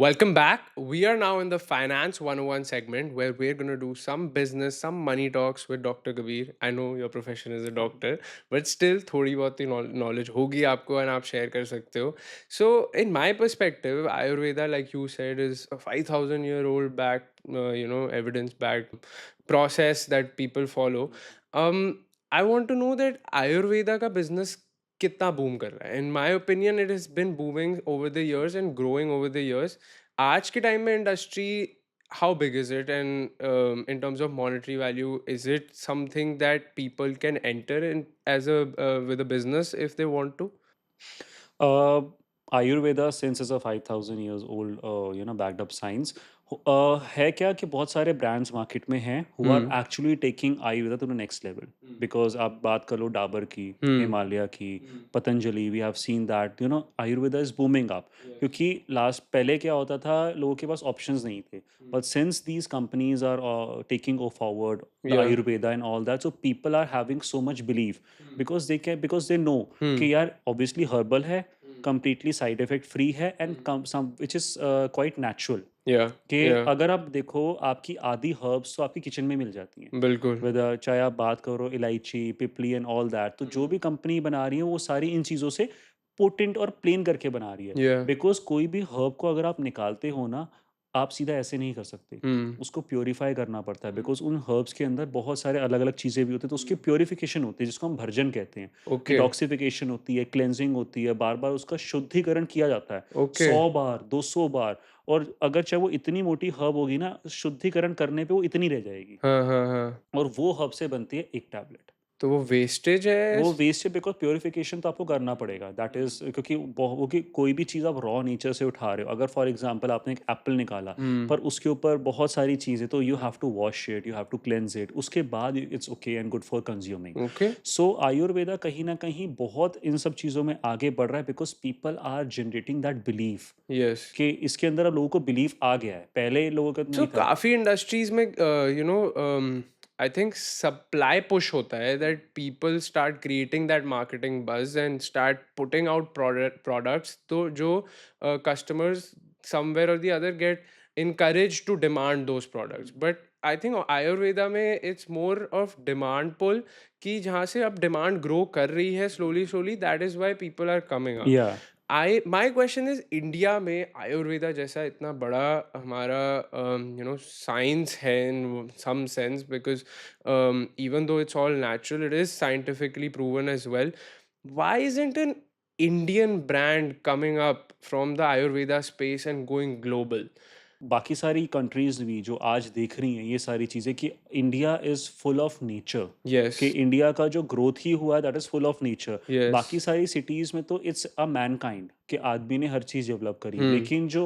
Speaker 1: Welcome back. We are now in the Finance 101 segment where we're going to do some business, some money talks with Dr. Kabir. I know your profession is a doctor, but still थोड़ी बहुत ही knowledge होगी आपको and आप share कर सकते हो. So in my perspective, Ayurveda, like you said, is a 5,000-year-old back, evidence-backed process that people follow. I want to know that Ayurveda का business कितना बूम कर रहा है. In my opinion it has been booming over the years and growing over the years. आज के time में industry how big is it, and in terms of monetary value, is it something that people can enter in as a with a business if they want to?
Speaker 2: Uh, Ayurveda, since is a 5,000 years old, backed up science, है क्या कि बहुत सारे brands market में हैं who are
Speaker 1: Hmm.
Speaker 2: Actually taking Ayurveda to the next level. Because आप बात कर लो डाबर की,
Speaker 1: Hmm.
Speaker 2: हिमालय की, Patanjali, we have seen that Ayurveda is booming up. क्योंकि लास्ट पहले क्या होता था, लोगों के पास ऑप्शंस नहीं थे, but since these companies are taking ओ forward the
Speaker 1: Yeah.
Speaker 2: Ayurveda and all that, so people are having so much believe, because they know
Speaker 1: Hmm.
Speaker 2: कि यार ऑब्वियसली हर्बल है, कंप्लीटली साइड इफेक्ट फ्री है, and some which is quite natural.
Speaker 1: Yeah.
Speaker 2: कि
Speaker 1: Yeah.
Speaker 2: अगर आप देखो, आपकी आधी हर्ब्स तो आपकी किचन में मिल जाती हैं,
Speaker 1: बिल्कुल.
Speaker 2: विद चाहे आप बात करो इलायची, पिपली एंड ऑल दैट, तो जो भी कंपनी बना रही है वो सारी इन चीज़ों से पोटेंट और प्लेन करके बना रही है।
Speaker 1: Yeah.
Speaker 2: बिकॉज कोई भी हर्ब को अगर आप निकालते हो ना, आप सीधा ऐसे नहीं कर सकते,
Speaker 1: Hmm.
Speaker 2: उसको प्योरीफाई करना पड़ता है, बिकॉज उन हर्ब्स के अंदर बहुत सारे अलग अलग चीज़ें भी होती हैं, तो उसकी प्योरीफिकेशन होती है जिसको हम भर्जन कहते हैं।
Speaker 1: Okay.
Speaker 2: डिटॉक्सिफिकेशन होती है, क्लेंजिंग होती है, बार बार उसका शुद्धिकरण किया जाता है,
Speaker 1: Okay.
Speaker 2: 100 बार 200 बार। और अगर चाहे वो इतनी मोटी हर्ब होगी ना, शुद्धिकरण करने पे वो इतनी रह जाएगी,
Speaker 1: हाँ हाँ हाँ।
Speaker 2: और वो हर्ब से बनती है एक टैबलेट।
Speaker 1: तो वो वेस्टेज है?
Speaker 2: वो वेस्ट है, बिकॉज़ प्यूरिफिकेशन तो आपको करना पड़ेगा, दैट इज़ क्योंकि क्योंकि कोई भी चीज़ आप रॉ नेचर से उठा रहे हो। अगर फॉर एग्जांपल आपने एक एप्पल निकाला,
Speaker 1: Hmm.
Speaker 2: पर उसके ऊपर बहुत सारी चीज़ें, तो you have to wash it, you have to cleanse it, उसके बाद it's okay and good for consuming.
Speaker 1: Okay.
Speaker 2: So Ayurveda कहीं न कहीं बहुत इन सब चीज़ों में आगे बढ़ रहा है, because people are generating that belief
Speaker 1: Yes.
Speaker 2: कि इसके अंदर अब लोगों को बिलीफ आ गया है। पहले लोगों को
Speaker 1: So
Speaker 2: नहीं था।
Speaker 1: काफ़ी इंडस्ट्रीज में आई थिंक सप्लाई पुश होता है that people start creating that marketing buzz and start putting out products तो जो customers somewhere or the other get encouraged to demand those products. But I think Ayurveda में it's more of demand pull कि जहाँ से अब demand grow कर रही है slowly that is why people are coming up.
Speaker 2: या
Speaker 1: I my question is India में आयुर्वेदा जैसा इतना बड़ा हमारा साइंस है in some sense because even though it's all natural it is scientifically proven as well. Why isn't an Indian brand coming up from the Ayurveda space and going global?
Speaker 2: बाकी सारी countries भी जो आज देख रही हैं ये सारी चीज़ें कि India is full of nature, कि
Speaker 1: Yes,
Speaker 2: इंडिया का जो ग्रोथ ही हुआ है that is full of nature. बाकी
Speaker 1: yes,
Speaker 2: सारी सिटीज़ में तो इट्स अ मैनकाइंड कि आदमी ने हर चीज़ डेवलप करी है।
Speaker 1: hmm,
Speaker 2: लेकिन जो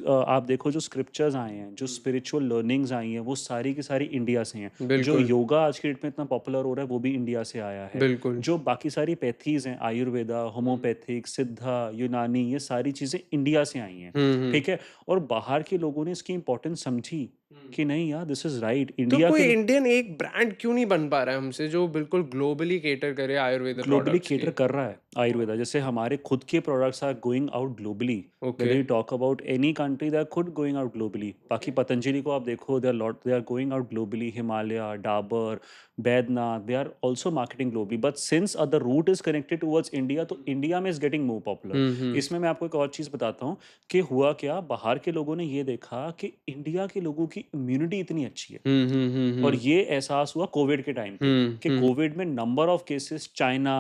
Speaker 2: आप देखो जो स्क्रिप्चर्स आए हैं, जो स्पिरिचुअल लर्निंग्स आई हैं, वो सारी की सारी इंडिया से हैं। जो
Speaker 1: बिल्कुल,
Speaker 2: योगा आज की डेट में इतना पॉपुलर हो रहा है वो भी इंडिया से आया है।
Speaker 1: बिल्कुल,
Speaker 2: जो बाकी सारी पैथीज़ हैं, आयुर्वेदा, होम्योपैथिक, सिद्धा, यूनानी, ये सारी चीज़ें इंडिया से आई हैं।
Speaker 1: hmm.
Speaker 2: ठीक है? और बाहर के लोगों ने इसकी इम्पोर्टेंस समझी कि नहीं यार, दिस इज़ राइट।
Speaker 1: तो
Speaker 2: इंडिया
Speaker 1: कोई
Speaker 2: के लो
Speaker 1: इंडियन एक ब्रांड क्यों नहीं बन पा रहा है हमसे जो बिल्कुल ग्लोबली केटर करे आयुर्वेदा
Speaker 2: ग्लोबली
Speaker 1: प्रोडक्ट्स
Speaker 2: केटर
Speaker 1: की?
Speaker 2: कर रहा है आयुर्वेदा। जैसे हमारे खुद के products are going out globally.
Speaker 1: Okay,
Speaker 2: whether you talk about any country, they are खुद गोइंग आउट ग्लोबली। बाकी पतंजलि को आप देखो, they are going out globally. Himalaya, Dabur, Baidyanath, they are also marketing globally. But since the root is connected towards India, तो India में is getting more popular.
Speaker 1: Hmm.
Speaker 2: इसमें मैं आपको एक और चीज़ बताता हूँ कि हुआ क्या, बाहर के लोगों ने ये देखा कि इंडिया के लोगों की इम्यूनिटी इतनी अच्छी है। और
Speaker 1: हम्म।
Speaker 2: ये एहसास हुआ कोविड के टाइम पे कि
Speaker 1: हम्म।
Speaker 2: कोविड में number of cases China,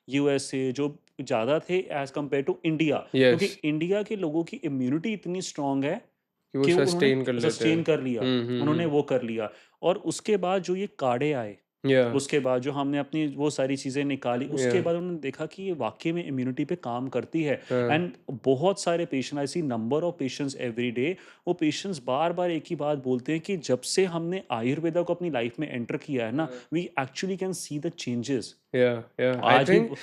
Speaker 2: USA जो ज़्यादा थे एज़ कम्पेयर टू इंडिया, क्योंकि
Speaker 1: यस,
Speaker 2: इंडिया के लोगों की इम्यूनिटी इतनी स्ट्रॉन्ग है
Speaker 1: कि वो
Speaker 2: कि वो उन्होंने
Speaker 1: सस्टेन कर लेते हैं।
Speaker 2: सस्टेन कर लिया, उन्होंने
Speaker 1: हम्म।
Speaker 2: वो कर लिया। और उसके बाद जो ये काढ़े आए,
Speaker 1: या
Speaker 2: उसके बाद जो हमने अपनी वो सारी चीज़ें निकाली,
Speaker 1: या
Speaker 2: उसके बाद उन्होंने देखा कि ये वाक़ई में इम्यूनिटी पे काम करती है।
Speaker 1: हाँ,
Speaker 2: एंड बहुत सारे patient, I see number of patients every day, वो पेशेंट्स बार-बार एक ही बात बोलते हैं कि जब से हमने आयुर्वेदा को अपनी लाइफ़ में एंटर किया है ना, we actually can see the changes.
Speaker 1: या आई
Speaker 2: आज भी
Speaker 1: थिंक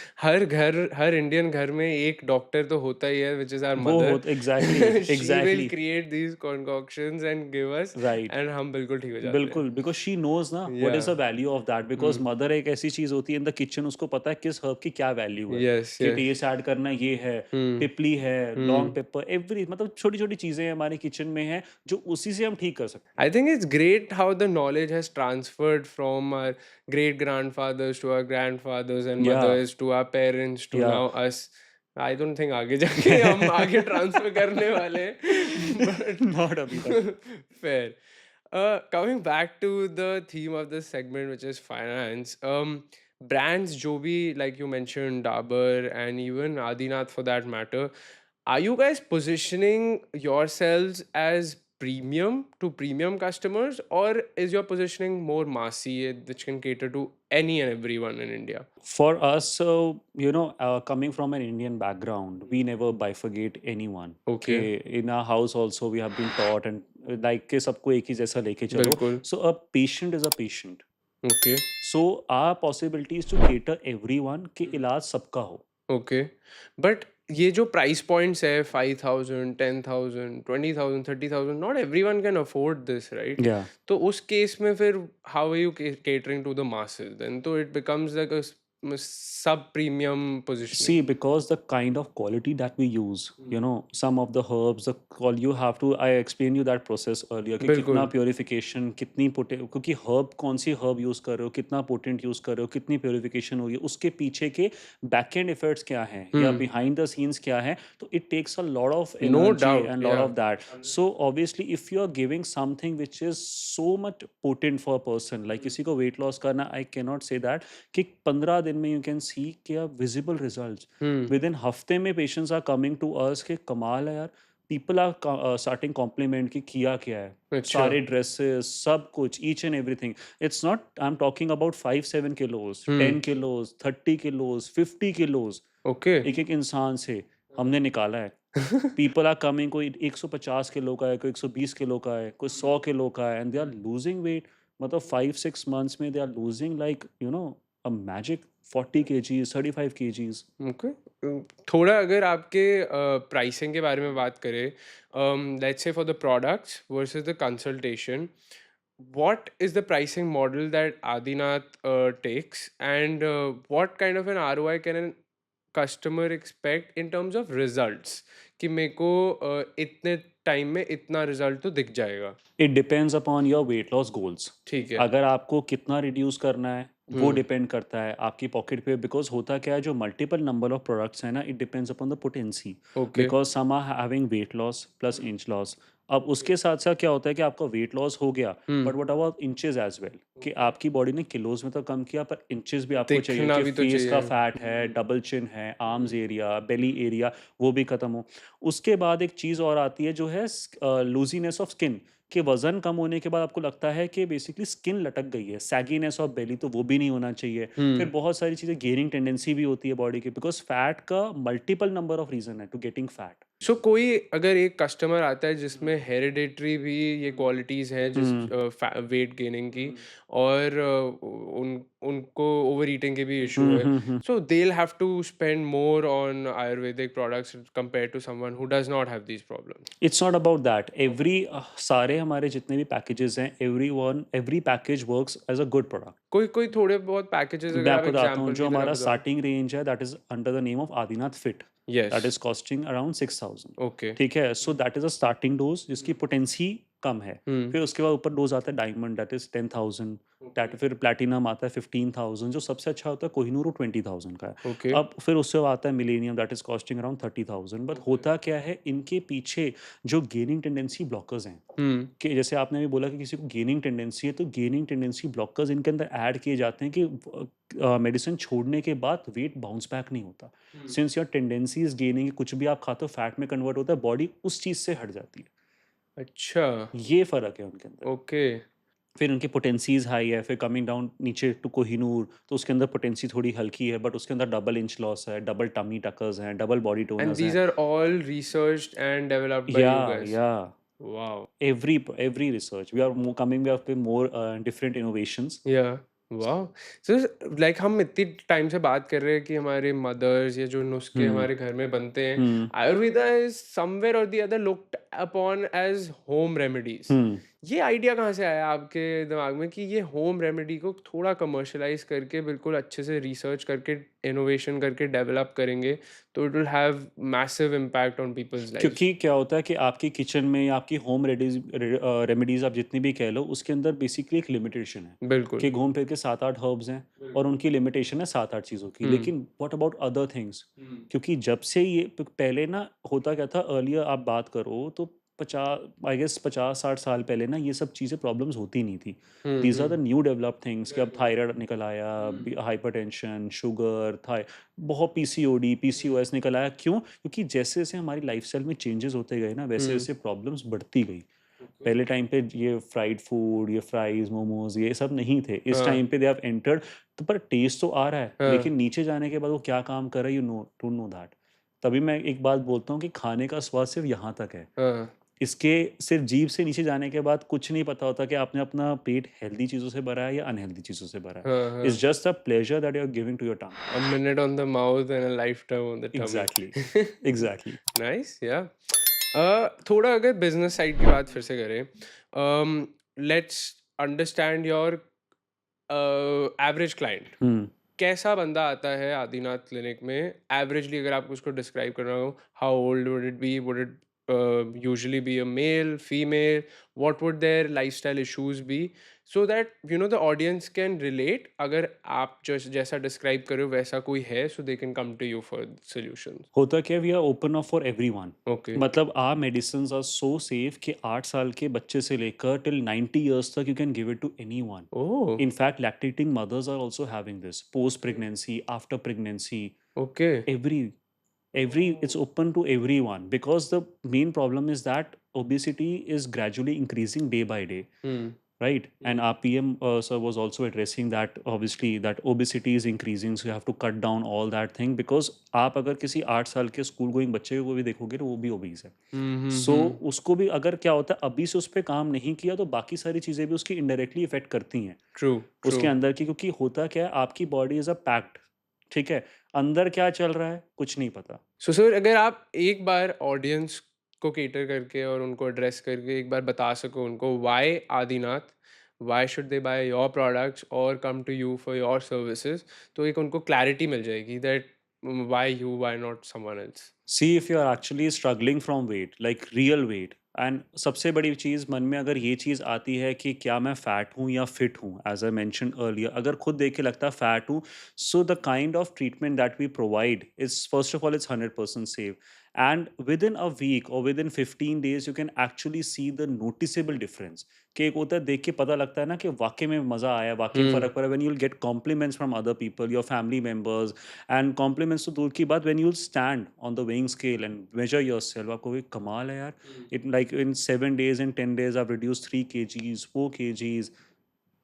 Speaker 1: हर इंडियन घर में एक डॉक्टर तो होता ही है विच इज आवर
Speaker 2: वो
Speaker 1: मदर।
Speaker 2: होता exactly,
Speaker 1: she will
Speaker 2: exactly,
Speaker 1: create these concoctions and give us
Speaker 2: right.
Speaker 1: And हम बिल्कुल ठीक हो जाते हैं।
Speaker 2: बिल्कुल, बिकॉज़ शी नोज़ ना what
Speaker 1: yeah
Speaker 2: is the value of that, because
Speaker 1: hmm.
Speaker 2: Mother एक ऐसी चीज़ होती है इन द किचन, उसको पता है किस हर्ब की क्या वैल्यू है,
Speaker 1: यस
Speaker 2: कि
Speaker 1: यस।
Speaker 2: टेस्ट ऐड करना ये है,
Speaker 1: हम्म।
Speaker 2: पिपली है, लॉन्ग
Speaker 1: हम्म।
Speaker 2: पेपर, एवरी मतलब छोटी-छोटी चीज़ें हमारे किचन में हैं, जो उसी से हम ठीक कर सकते हैं।
Speaker 1: I think it's great how the knowledge has transferred from our great grandfathers to our grandfathers and
Speaker 2: या,
Speaker 1: mothers to our parents to
Speaker 2: या
Speaker 1: now us. I don't think आगे जाके हम आगे ट्रांसफर करने वाले हैं,
Speaker 2: नॉट अभी तक।
Speaker 1: but fair. Coming back to the theme of this segment, which is finance, brands जो भी like you mentioned Dabur and even Adinath for that matter, are you guys positioning yourselves as premium to premium customers, or is your positioning more massy, which can cater to any and everyone in India?
Speaker 2: For us, coming from an Indian background, we never bifurcate anyone.
Speaker 1: Okay,
Speaker 2: Okay, in our house also we have been taught and like कि सबको एक ही जैसा लेके चलो.
Speaker 1: बिल्कुल.
Speaker 2: So a patient is a patient.
Speaker 1: Okay,
Speaker 2: So our possibility is to cater everyone कि इलाज सबका हो.
Speaker 1: okay. But ये जो price points है 5,000, 10,000, 20,000, 30,000, not everyone can afford this, right?
Speaker 2: Yeah.
Speaker 1: तो उस केस में फिर how are you catering to the masses then? तो it becomes like a सब premium positioning?
Speaker 2: See, because the kind of quality that we use, some of the herbs, the call you have to, I explained you that process earlier कि कितना
Speaker 1: बिल्कुल।
Speaker 2: purification, कितनी क्योंकि herb कौन सी herb use कर रहे हो, कितना potent use कर रहे हो, कितनी purification हो रही है, उसके पीछे के back end efforts क्या हैं या
Speaker 1: हुँ,
Speaker 2: behind the scenes क्या है, तो it takes a lot of
Speaker 1: no
Speaker 2: energy
Speaker 1: doubt,
Speaker 2: and lot
Speaker 1: या।
Speaker 2: of that. So obviously if you are giving something which is so much potent for a person, like किसी को weight loss करना, I cannot say that कि 15 दिन में you can see क्या visible results
Speaker 1: hmm,
Speaker 2: within हफ्ते में patients are coming to us के कमाल है यार पीपल आर स्टार्टिंग कॉम्प्लीमेंट कि किया क्या है
Speaker 1: अच्छा।
Speaker 2: सारे ड्रेसेस सब कुछ each and everything it's not I am talking about 5-7 kilos
Speaker 1: hmm,
Speaker 2: 10 kilos 30 kilos 50 kilos
Speaker 1: okay.
Speaker 2: एक एक इंसान से हमने निकाला है पीपल आर कमिंग कोई 150 किलो का है कोई 120 किलो का है कोई 100 किलो का है and they are losing weight मतलब 5-6 months में they are losing like a magic 40 kgs 35 kgs.
Speaker 1: Okay. थोड़ा अगर आपके प्राइसिंग के बारे में बात करें, let's say for the products versus the consultation, what is the pricing model that Adinath takes, and what kind of an ROI can a customer expect in terms of results, कि मेरे को इतने time में इतना result तो दिख जाएगा?
Speaker 2: It depends upon your weight loss goals.
Speaker 1: ठीक है।
Speaker 2: अगर आपको कितना रिड्यूस करना है वो
Speaker 1: हम्म।
Speaker 2: डिपेंड करता है आपकी पॉकेट पे बिकॉज होता क्या है जो मल्टीपल नंबर ऑफ प्रोडक्ट्स है ना it depends upon the potency
Speaker 1: okay.
Speaker 2: Because some are having weight loss plus inch loss अब उसके साथ साथ क्या होता है कि आपका वेट लॉस हो गया
Speaker 1: hmm.
Speaker 2: But what about inches as well कि आपकी बॉडी ने किलोज में तो कम किया पर इंचेस भी आपको चाहिए
Speaker 1: दिखना
Speaker 2: कि
Speaker 1: भी तो
Speaker 2: फेस का
Speaker 1: चाहिए।
Speaker 2: फैट है डबल चिन है आर्म्स एरिया बेली एरिया वो भी खत्म हो उसके बाद एक चीज़ और आती है जो है लूजीनेस ऑफ स्किन कि वज़न कम होने के बाद आपको लगता है कि बेसिकली स्किन लटक गई है, सैगीनेस ऑफ बेली तो वो भी नहीं होना चाहिए। फिर
Speaker 1: हम्म।
Speaker 2: बहुत सारी चीज़ें गेनिंग टेंडेंसी भी होती है बॉडी की बिकॉज़ फैट का मल्टीपल नंबर ऑफ रीज़न है टू गेटिंग फैट।
Speaker 1: सो कोई अगर एक कस्टमर आता है जिसमें हेरिडेटरी भी ये क्वालिटीज़ हैं, जिस
Speaker 2: हुँ,
Speaker 1: वेट गेनिंग की, और उनको ओवर ईटिंग के भी इशू
Speaker 2: हुँ,
Speaker 1: है,
Speaker 2: hmm, hmm.
Speaker 1: So they will have to spend more on Ayurvedic products compare to someone who does not have these problems?
Speaker 2: It's not about that सारे हमारे जितने भी पैकेजेज़ हैं every package works as a good product.
Speaker 1: कोई कोई थोड़े बहुत packages
Speaker 2: मैं
Speaker 1: अगर आप
Speaker 2: आपको बताता हूँ
Speaker 1: एग्जांपल
Speaker 2: जो
Speaker 1: की तरह
Speaker 2: हमारा
Speaker 1: बताओ।
Speaker 2: स्टार्टिंग रेंज है that is under the name of Adinath fit
Speaker 1: yes.
Speaker 2: That is costing around 6000
Speaker 1: okay.
Speaker 2: ठीक है सो that is a starting dose जिसकी पोटेंसी कम है
Speaker 1: हम्म।
Speaker 2: फिर उसके बाद ऊपर डोज आता है डायमंड दैट इज़ 10,000 दैट फिर प्लैटिनम आता है 15,000 जो सबसे अच्छा होता है कोहिनूर वो 20,000 का है
Speaker 1: ओके।
Speaker 2: अब फिर उससे बाद आता है millennium that is costing around 30,000 but होता क्या है इनके पीछे जो गेनिंग टेंडेंसी ब्लॉकर्स हैं
Speaker 1: हम्म।
Speaker 2: कि जैसे आपने अभी बोला कि किसी को गेनिंग टेंडेंसी है तो गेनिंग टेंडेंसी ब्लॉकर्स इनके अंदर ऐड किए जाते हैं कि मेडिसिन छोड़ने के बाद वेट बाउंस बैक नहीं होता since your tendency is gaining कुछ भी आप खाते हो फैट में कन्वर्ट होता है बॉडी उस चीज़ से हट जाती है
Speaker 1: अच्छा।
Speaker 2: ये फ़र्क है उनके अंदर
Speaker 1: ओके।
Speaker 2: फिर उनकी पोटेंसीज हाई है फिर कमिंग डाउन नीचे टू कोहिनूर तो उसके अंदर पोटेंसी थोड़ी हल्की है बट उसके अंदर डबल इंच लॉस है डबल टमी टकर्स हैं double body
Speaker 1: And
Speaker 2: toners
Speaker 1: these
Speaker 2: हैं
Speaker 1: are all researched and developed by you guys?
Speaker 2: या
Speaker 1: Wow.
Speaker 2: every research we are coming up with more different innovations.
Speaker 1: या। वाह! सो लाइक हम इतनी time से बात कर रहे हैं कि हमारे मदर्स या जो नुस्खे
Speaker 2: Hmm.
Speaker 1: हमारे घर में बनते हैं,
Speaker 2: Hmm.
Speaker 1: Ayurveda is somewhere or the other looked upon age home remedies.
Speaker 2: Hmm.
Speaker 1: ये आइडिया कहाँ से आया आपके दिमाग में कि ये होम रेमेडी को थोड़ा कमर्शलाइज करके बिल्कुल अच्छे से रिसर्च करके इनोवेशन करके डेवलप करेंगे, तो it will have massive impact on people's lives?
Speaker 2: क्योंकि क्या होता है कि आपकी किचन में या आपकी होम रेमेडीज आप जितनी भी कह लो उसके अंदर बेसिकली एक लिमिटेशन है
Speaker 1: बिल्कुल।
Speaker 2: कि घूम फिर के 7-8 हर्ब्स हैं और उनकी लिमिटेशन है 7-8 चीज़ों की
Speaker 1: हुँ।
Speaker 2: लेकिन व्हाट अबाउट अदर थिंग्स क्योंकि जब से ये पहले ना होता क्या था अर्लियर आप बात करो तो 50-60 साल पहले ना ये सब चीज़ें प्रॉब्लम्स होती नहीं थी
Speaker 1: hmm,
Speaker 2: these are the
Speaker 1: hmm.
Speaker 2: New develop things कि अब थायराइड निकल आया हाइपरटेंशन शुगर थाई बहुत पीसीओडी पीसीओएस निकल आया क्यों क्योंकि जैसे जैसे हमारी लाइफस्टाइल में चेंजेस होते गए ना वैसे
Speaker 1: हुँ।
Speaker 2: वैसे प्रॉब्लम्स बढ़ती गई पहले टाइम पे ये फ्राइड फूड ये फ्राइज मोमोज ये सब नहीं थे इस
Speaker 1: हाँ,
Speaker 2: टाइम पे दे हैव एंटर्ड तो पर टेस्ट तो आ रहा है
Speaker 1: हाँ,
Speaker 2: लेकिन नीचे जाने के बाद वो क्या काम कर रहा है you know don't know that तभी मैं एक बात बोलता हूँ कि खाने का स्वाद सिर्फ यहाँ तक है
Speaker 1: हाँ,
Speaker 2: इसके सिर्फ जीभ से नीचे जाने के बाद कुछ नहीं पता होता कि आपने अपना पेट हेल्दी चीज़ों से भरा है या अनहेल्दी चीज़ों से भरा है
Speaker 1: हाँ,
Speaker 2: इट्स
Speaker 1: हाँ।
Speaker 2: Just a pleasure that you are giving to your tongue
Speaker 1: A minute on the mouth and a lifetime on the tummy.
Speaker 2: Exactly exactly
Speaker 1: Nice, yeah. थोड़ा अगर बिजनेस साइड की बात फिर से करें, let's understand your average client. कैसा बंदा आता है आदिनाथ क्लिनिक में एवरेजली, अगर आपको उसको डिस्क्राइब करना हो, how old would it be, would it usually be a male, female, what would their lifestyle issues be, so that the audience can relate. अगर आप जैसा डिस्क्राइब करो वैसा कोई है, so they can come to you for solutions.
Speaker 2: होता क्या, we are open up for everyone.
Speaker 1: Okay.
Speaker 2: मतलब our medicine are so safe कि 8 साल के बच्चे से लेकर टिल 90 ईयर्स तक you can give it to anyone.
Speaker 1: Oh.
Speaker 2: In fact, lactating mothers are also having this post pregnancy, after pregnancy,
Speaker 1: Okay.
Speaker 2: every it's open to everyone, because the main problem is that obesity is gradually increasing day by day,
Speaker 1: Hmm.
Speaker 2: right? And our PM sir was also addressing that, obviously, that obesity is increasing, so you have to cut down all that thing, because आप अगर किसी 8 साल के school going बच्चे को भी देखोगे तो वो भी ओबीज है।
Speaker 1: Hmm. Hmm.
Speaker 2: सो
Speaker 1: Hmm.
Speaker 2: उसको भी अगर क्या होता है, अभी से उस पर काम नहीं किया तो बाकी सारी चीज़ें भी उसकी इनडायरेक्टली इफेक्ट करती हैं
Speaker 1: True.
Speaker 2: उसके
Speaker 1: True.
Speaker 2: अंदर की, क्योंकि होता क्या है, आपकी बॉडी इज अ पैक्ड, ठीक है, अंदर क्या चल रहा है कुछ नहीं पता।
Speaker 1: सो सर, अगर आप एक बार ऑडियंस को केटर करके और उनको एड्रेस करके एक बार बता सको उनको why Adinath, why should they buy your products और come to you for your services, तो एक उनको क्लैरिटी मिल जाएगी that why you, why not someone else.
Speaker 2: See if you are actually struggling from weight, like real weight, and सबसे बड़ी चीज़ मन में अगर ये चीज़ आती है कि क्या मैं फैट हूँ या फिट हूँ, एज आई मैंशन अर्लियर, अगर खुद देख के लगता है फैट हूँ, so the kind of treatment that we provide is, first of all, it's 100% safe, and within a week और within 15 days you can actually see the noticeable difference. कि एक होता है देख के पता लगता है ना कि वाकई में मज़ा आया, वाकई में फ़र्क पड़ा, when you will get compliments from other people, your family members, and compliments तो दूर की बात, when you will stand on the weighing scale and measure yourself, आपको भी कमाल है यार, it like in 7 days and 10 days I've reduced 3 kgs, 4 kgs।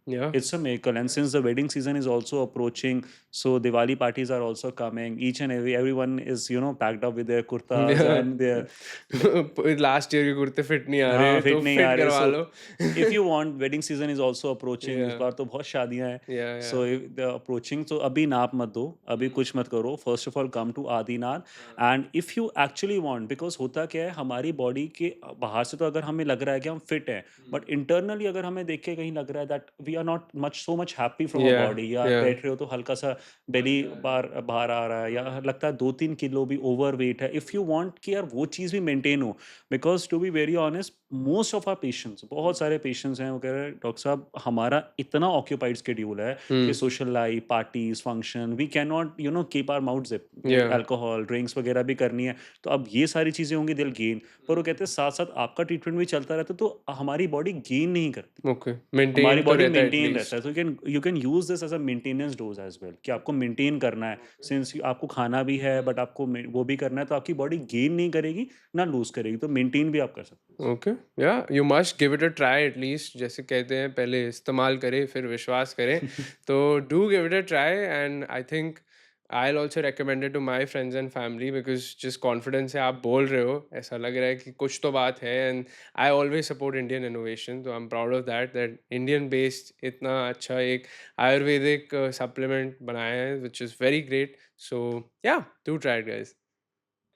Speaker 1: या.
Speaker 2: It's a miracle, and since the wedding season is also approaching, so Diwali parties are also coming. Each and everyone is, packed up with their kurtas and their
Speaker 1: last year के कुर्ते fit नहीं आ
Speaker 2: हाँ,
Speaker 1: रहे तो
Speaker 2: fit नहीं आ
Speaker 1: fit
Speaker 2: रहे,
Speaker 1: करवा
Speaker 2: सो
Speaker 1: लो.
Speaker 2: If you want, wedding season is also approaching, इस
Speaker 1: या.
Speaker 2: बार तो बहुत शादियां हैं,
Speaker 1: या. या.
Speaker 2: सो इफ द अप्रोचिंग, तो अभी नाप मत दो, अभी कुछ मत करो, first of all come to Adinath, and if you actually want, because होता क्या है, हमारी बॉडी के बाहर से तो अगर हमें लग रहा है कि हम फिट हैं, बट इंटरनली अगर हमें देख के कहीं लग रहा है that we are not much so much happy from a
Speaker 1: yeah.
Speaker 2: Body, या
Speaker 1: या.
Speaker 2: बैठ रहे हो तो हल्का सा बेली बार बाहर आ रहा है, या लगता है 2-3 किलो भी ओवर वेट है, इफ यू वांट कि यार वो चीज़ भी मेंटेन हो, because to be very honest, most of our patients, बहुत सारे पेशेंट्स हैं, वो कह रहे हैं डॉक्टर साहब हमारा इतना ऑक्यूपाइड स्केड्यूल है कि
Speaker 1: hmm.
Speaker 2: Social life, parties, function, we can not keep our mouth zip,
Speaker 1: yeah.
Speaker 2: Alcohol drinks वगैरह भी करनी है, तो अब ये सारी चीज़ें होंगी, दिल गेन, पर वो कहते हैं साथ साथ आपका ट्रीटमेंट भी चलता रहता है तो हमारी बॉडी गेन नहीं करती,
Speaker 1: ओके,
Speaker 2: हमारी
Speaker 1: मेंटेन तो
Speaker 2: बॉडी
Speaker 1: रहता है
Speaker 2: मेंटेन रहता है,
Speaker 1: एटलीस्ट.
Speaker 2: तो you can use this as a maintenance dose as well, कि आपको मेंटेन करना है, सिंस आपको खाना भी है बट आपको वो भी करना है, तो आपकी बॉडी गेन नहीं करेगी ना लूज करेगी, तो मेंटेन भी आप कर सकते हैं।
Speaker 1: ओके. या, you must give it a try at least. जैसे कहते हैं पहले इस्तेमाल करें फिर विश्वास करें. तो do give it a try, and I think I also recommend it to my friends and family, because जिस कॉन्फिडेंस से आप बोल रहे हो ऐसा लग रहा है कि कुछ तो बात है. And I always support Indian innovation, तो I am proud of that that Indian based इतना अच्छा एक आयुर्वेदिक सप्लीमेंट बनाया है, which is very great. So yeah, do try it guys.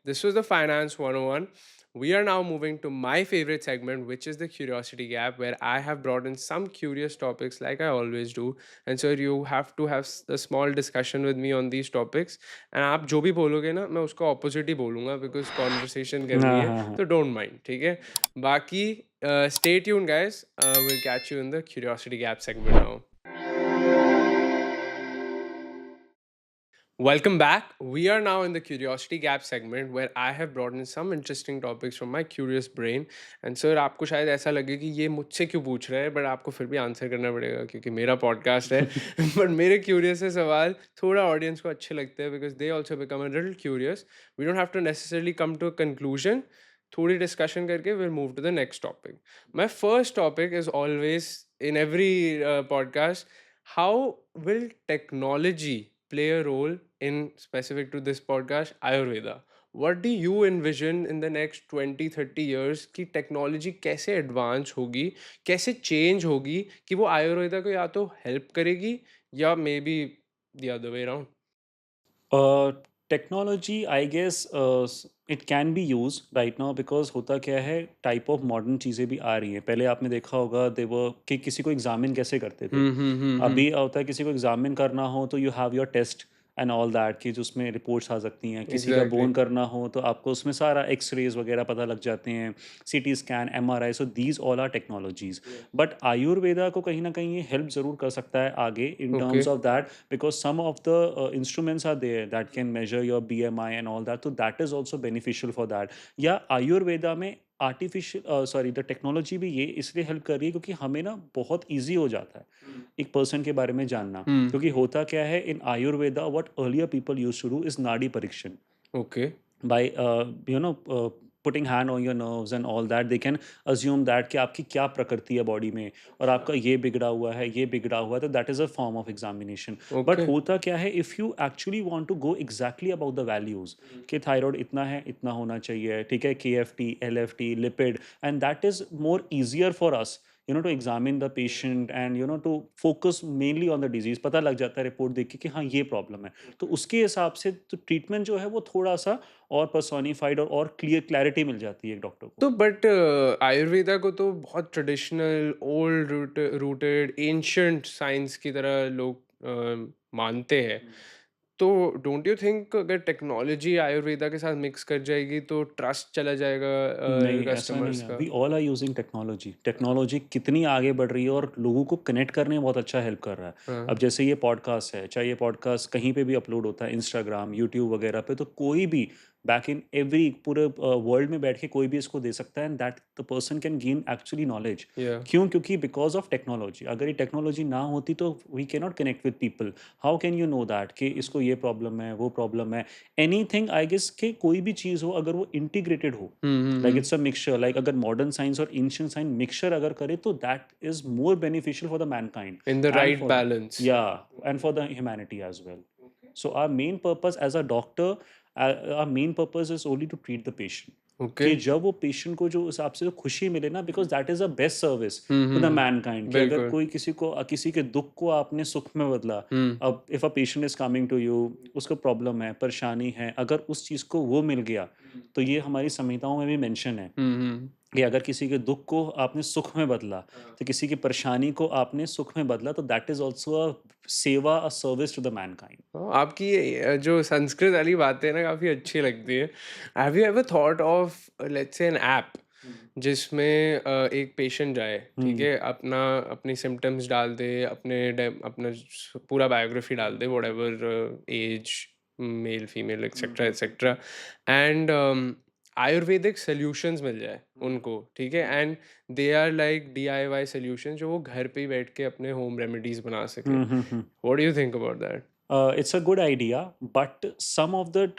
Speaker 1: This was the Finance 101. We are now moving to my favorite segment, which is the Curiosity Gap, where I have brought in some curious topics like I always do. And so you have to have a small discussion with me on these topics. And आप जो भी बोलोगे ना मैं उसका opposite ही बोलूँगा because conversation करनी
Speaker 2: हाँ
Speaker 1: है,
Speaker 2: हाँ हाँ।
Speaker 1: तो don't mind, ठीक है? बाकी stay tuned guys. We'll catch you in the Curiosity Gap segment now. Welcome back. We are now in the Curiosity Gap segment where I have brought in some interesting topics from my curious brain. And sir, आपको शायद ऐसा लगे कि ये मुझसे क्यों पूछ रहे हैं, बट आपको फिर भी आंसर करना पड़ेगा क्योंकि मेरा पॉडकास्ट है. बट मेरे क्यूरियस है सवाल थोड़ा ऑडियंस को अच्छे लगते हैं because they also become a little curious. We don't have to necessarily come to a conclusion. थोड़ी डिस्कशन करके will move to the next topic. My first topic is always in every podcast, how will technology play a role in specific to this podcast Ayurveda? What do you envision in the next 20-30 years कि technology कैसे advance होगी, कैसे change होगी कि वो आयुर्वेदा को या तो हेल्प करेगी या maybe the other way around.
Speaker 2: Technology, I guess, it can be use right now because होता क्या है, टाइप ऑफ मॉडर्न चीज़ें भी आ रही हैं। पहले आपने देखा होगा देवर कि किसी को एग्जामिन कैसे करते थे।
Speaker 1: हम्म।
Speaker 2: अभी होता है किसी को एग्जामिन करना हो तो you have your test and all that कि जो उसमें रिपोर्ट्स आ सकती हैं। किसी का
Speaker 1: एग्जैक्टली।
Speaker 2: बोन करना हो तो आपको उसमें सारा एक्सरेज वगैरह पता लग जाते हैं, CT scan, MRI. So these all are technologies. But Ayurveda को कहीं ना कहीं ये हेल्प ज़रूर कर सकता है आगे in
Speaker 1: okay.
Speaker 2: Terms of that, because some of the instruments are there that can measure your BMI and all that, so that is also beneficial for that. या आयुर्वेदा में आर्टिफिशियल सॉरी द टेक्नोलॉजी भी ये इसलिए help कर रही है क्योंकि हमें ना बहुत इजी हो जाता है एक पर्सन के बारे में जानना।
Speaker 1: हम्म।
Speaker 2: क्योंकि होता क्या है in Ayurveda, what earlier people used to do is nadi parikshan.
Speaker 1: Okay.
Speaker 2: by putting hand on your nerves and all that, they can assume that कि आपकी क्या प्रकृति है बॉडी में और आपका ये बिगड़ा हुआ है, ये बिगड़ा हुआ है, तो that is a form of examination. But
Speaker 1: okay.
Speaker 2: होता क्या है, if you actually want to go exactly about the values कि थायराइड इतना है, इतना होना चाहिए, ठीक है, KFT, LFT, lipid, and that is more easier for us to examine the patient and to focus mainly on the disease। पता लग जाता है रिपोर्ट देख के कि हाँ ये प्रॉब्लम है। तो उसके हिसाब से तो ट्रीटमेंट जो है वो थोड़ा सा और पर्सोनिफाइड और क्लियर क्लैरिटी मिल जाती है एक डॉक्टर को।
Speaker 1: तो बट आयुर्वेदा को तो बहुत traditional old rooted ancient science की तरह लोग मानते हैं। तो डोंट यू थिंक अगर टेक्नोलॉजी आयुर्वेदा के साथ मिक्स कर जाएगी तो ट्रस्ट चला जाएगा
Speaker 2: नहीं, ऐसा नहीं
Speaker 1: कस्टमर्स
Speaker 2: है।
Speaker 1: का?
Speaker 2: We all are using technology. Technology कितनी आगे बढ़ रही है और लोगों को कनेक्ट करने में बहुत अच्छा हेल्प कर रहा है।
Speaker 1: हाँ।
Speaker 2: अब जैसे ये पॉडकास्ट है, चाहे ये पॉडकास्ट कहीं पे भी अपलोड होता है, इंस्टाग्राम, यूट्यूब वगैरह पे, तो कोई भी बैक इन एवरी पूरे वर्ल्ड में बैठ के कोई भी इसको दे सकता है and that the person can gain actually knowledge.
Speaker 1: या।
Speaker 2: क्यों? क्योंकि बिकॉज ऑफ टेक्नोलॉजी। अगर ये टेक्नोलॉजी ना होती तो we can not connect with people. How can you know that कि इसको ये प्रॉब्लम है, वो प्रॉब्लम है। एनीथिंग आई गेस कि कोई भी चीज़ हो अगर वो इंटीग्रेटेड हो, like
Speaker 1: hmm.
Speaker 2: it's a mixture, like अगर modern science और ancient science mixture अगर करे तो that is more beneficial for the mankind
Speaker 1: in the
Speaker 2: and
Speaker 1: right
Speaker 2: for
Speaker 1: balance.
Speaker 2: yeah and for the humanity as well. So our main purpose as a doctor, our main purpose is only to treat the patient।
Speaker 1: Okay.
Speaker 2: कि जब वो patient को जो हिसाब से खुशी मिले ना, because that is a best service to the mankind. कि अगर
Speaker 1: बिल्कुल।
Speaker 2: कोई किसी के दुख को आपने सुख में बदला।
Speaker 1: हम्म।
Speaker 2: अब if a patient is coming to you, उसको प्रॉब्लम है, परेशानी है, अगर उस चीज़ को वो मिल गया, तो ये हमारी संहिताओं में भी मेंशन है
Speaker 1: हम्म।
Speaker 2: कि अगर किसी के दुख को आपने सुख में बदला, तो किसी की परेशानी को आपने सुख में बदला, तो that is also a seva, a service to the mankind.
Speaker 1: आपकी ये जो संस्कृत वाली बातें ना काफ़ी अच्छी लगती है। Have you ever thought of let's say an app जिसमें एक पेशेंट जाए, ठीक
Speaker 2: हम्म
Speaker 1: है, अपना अपनी सिम्टम्स डाल दे, अपना पूरा बायोग्राफी डाल दे, whatever age, male female etcetera etcetera, and Ayurvedic solutions मिल जाए उनको, ठीक है, and they are like DIY solutions जो वो घर पे ही बैठ के अपने होम रेमेडीज बना सके।
Speaker 2: Hmm.
Speaker 1: What do you think about that?
Speaker 2: It's a good idea, but some of the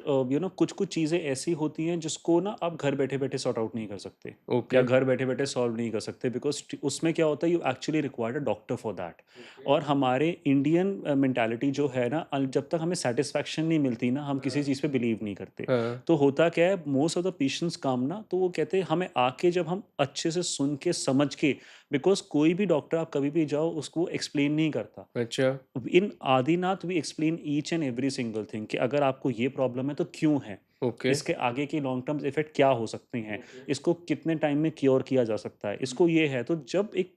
Speaker 2: कुछ कुछ चीज़ें ऐसी होती हैं जिसको ना आप घर बैठे बैठे सॉर्ट आउट नहीं कर सकते या
Speaker 1: ओके।
Speaker 2: घर बैठे बैठे सॉल्व नहीं कर सकते, बिकॉज उसमें क्या होता है, you actually required a doctor for that. और हमारे इंडियन मेंटालिटी जो है ना, जब तक हमें सेटिस्फैक्शन नहीं मिलती ना, हम किसी चीज़ पे बिलीव नहीं करते।
Speaker 1: हाँ।
Speaker 2: तो होता क्या है, मोस्ट ऑफ द पेशेंट्स काम ना, तो वो कहते हैं हमें आके जब हम अच्छे से सुन के समझ के, बिकॉज कोई भी डॉक्टर आप कभी भी जाओ उसको एक्सप्लेन नहीं करता।
Speaker 1: अच्छा।
Speaker 2: In Adinath we explain each and every single thing कि अगर आपको ये प्रॉब्लम है तो क्यों है,
Speaker 1: ओके।
Speaker 2: इसके आगे के लॉन्ग टर्म इफेक्ट क्या हो सकते हैं, इसको कितने टाइम में क्योर किया जा सकता है, इसको ये है। तो जब एक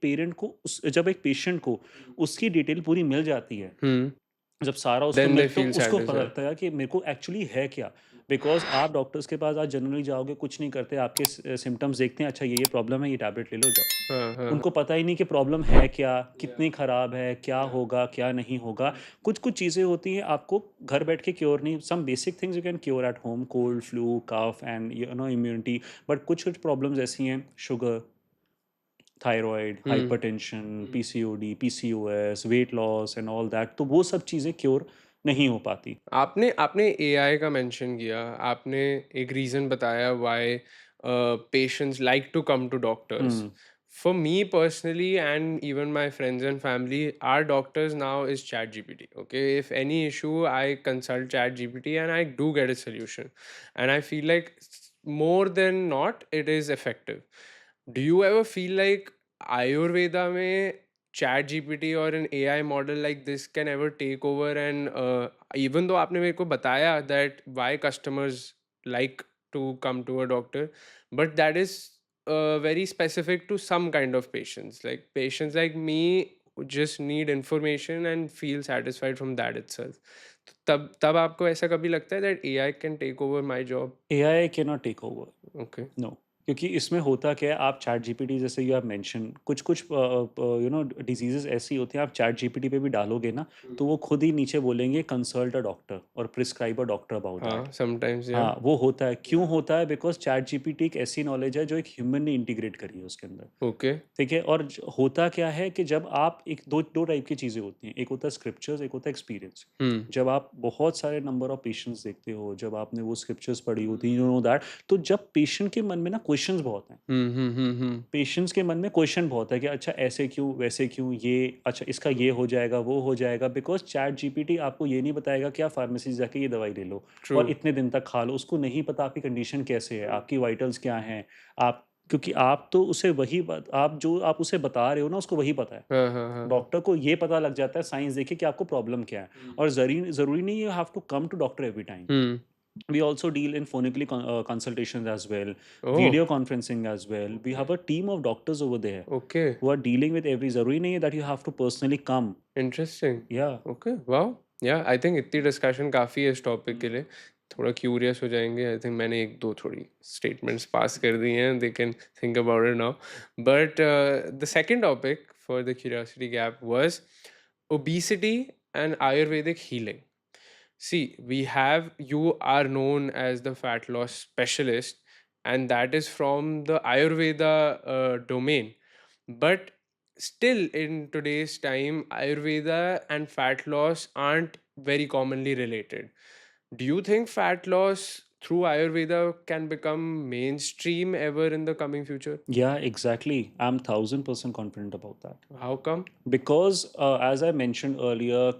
Speaker 2: पेशेंट को उसकी डिटेल पूरी मिल जाती है,
Speaker 1: हुँ।
Speaker 2: जब सारा उसको
Speaker 1: देन दे
Speaker 2: तो
Speaker 1: फील
Speaker 2: उसको पता
Speaker 1: सैटिस्फाइड।
Speaker 2: लगता है कि मेरे को एक्चुअली है क्या। बिकॉज आप डॉक्टर्स के पास आज जनरली जाओगे, कुछ नहीं करते, आपके सिम्टम्स देखते हैं, अच्छा ये प्रॉब्लम है, ये टैबलेट ले लो, जाओ।
Speaker 1: हाँ, हाँ।
Speaker 2: उनको पता ही नहीं कि प्रॉब्लम है क्या, कितनी खराब है, क्या होगा, क्या नहीं होगा। कुछ-कुछ चीज़ें होती हैं आपको घर बैठ के क्योर नहीं, some basic things you can cure at home, cold, flu, cough and immunity. But कुछ-कुछ प्रॉब्लम्स ऐसी हैं, sugar, thyroid,
Speaker 1: hmm.
Speaker 2: Hypertension, PCOD, PCOS, weight loss and all that, तो वो सब चीज़ें क्योर नहीं हो पाती।
Speaker 1: आपने आपने एआई का मेंशन किया। आपने एक रीज़न बताया why patients like to come to doctors.
Speaker 2: Hmm,
Speaker 1: For me personally and even my friends and family, our doctors now is ChatGPT. Okay, if any issue, I consult ChatGPT and I do get a solution. And I feel like more than not, it is effective. Do you ever feel like Ayurveda में ChatGPT or an AI model like this can ever take over? And even though आपने मेरे को बताया that why customers like to come to a doctor, but that is very specific to some kind of patients. Like patients like me who just need information and feel satisfied from that itself. तो तब आपको ऐसा कभी लगता है that AI can take over my job?
Speaker 2: AI cannot take over.
Speaker 1: Okay.
Speaker 2: No, क्योंकि इसमें होता क्या है, आप चैट जीपीटी जैसे यू हैव मेंशन, कुछ कुछ डिजीजेस ऐसी होती हैं, आप चैट जीपीटी पे भी डालोगे ना, तो वो खुद ही नीचे बोलेंगे कंसल्ट अ डॉक्टर और prescribe a doctor about that.
Speaker 1: हाँ, sometimes yeah.
Speaker 2: हाँ, वो होता है. क्यों होता है? बिकॉज चैट जीपीटी एक ऐसी नॉलेज है जो एक ह्यूमन ने इंटीग्रेट करी है उसके अंदर.
Speaker 1: Okay.
Speaker 2: ठीक है. और होता क्या है कि जब आप एक दो दो टाइप की चीज़ें होती हैं, एक होता है स्क्रिप्चर्स, एक होता है एक्सपीरियंस.
Speaker 1: Hmm.
Speaker 2: जब आप बहुत सारे नंबर ऑफ पेशेंट्स देखते हो, जब आपने वो स्क्रिप्चर्स पढ़ी होती, यू नो दैट, तो जब पेशेंट के मन में ना क्वेश्चंस बहुत हैं.
Speaker 1: Hmm.
Speaker 2: पेशेंट्स के मन में क्वेश्चन बहुत है कि अच्छा ऐसे क्यों, वैसे क्यों, ये अच्छा इसका ये हो जाएगा, वो हो जाएगा. बिकॉज चैट जीपीटी आपको ये नहीं बताएगा कि आप फार्मेसी जाके ये दवाई ले लो और
Speaker 1: True.
Speaker 2: इतने दिन तक खा लो. उसको नहीं पता आपकी कंडीशन कैसे है, आपकी वाइटल्स क्या हैं. आप, क्योंकि आप तो उसे वही आप जो आप उसे बता रहे हो ना, उसको वही पता है.
Speaker 1: हाँ.
Speaker 2: डॉक्टर को ये पता लग जाता है साइंस देखे कि आपको प्रॉब्लम क्या है. और ज़रूरी नहीं, you have to come to doctor every time.
Speaker 1: Hmm.
Speaker 2: We also deal in phonically consultations as well,
Speaker 1: Oh,
Speaker 2: video conferencing as well. We have a team of doctors over there
Speaker 1: okay.
Speaker 2: who are dealing with every. ज़रूरी नहीं है that you have to personally come.
Speaker 1: Interesting.
Speaker 2: Yeah.
Speaker 1: Okay. Wow. Yeah, I think इतनी discussion काफ़ी है इस topic के लिए. थोड़ा क्यूरियस हो जाएंगे. आई थिंक मैंने एक दो थोड़ी स्टेटमेंट्स पास कर दी हैं. They can think about it now. But the second topic for the curiosity gap was obesity and Ayurvedic healing. See, we have, you are known as the fat loss specialist, and that is from the Ayurveda domain. But still, in today's time, Ayurveda and fat loss aren't very commonly related. Do you think fat loss through Ayurveda can become mainstream ever in the coming future?
Speaker 2: Yeah, exactly. I'm 1000% confident about that.
Speaker 1: How come?
Speaker 2: Because as I mentioned earlier,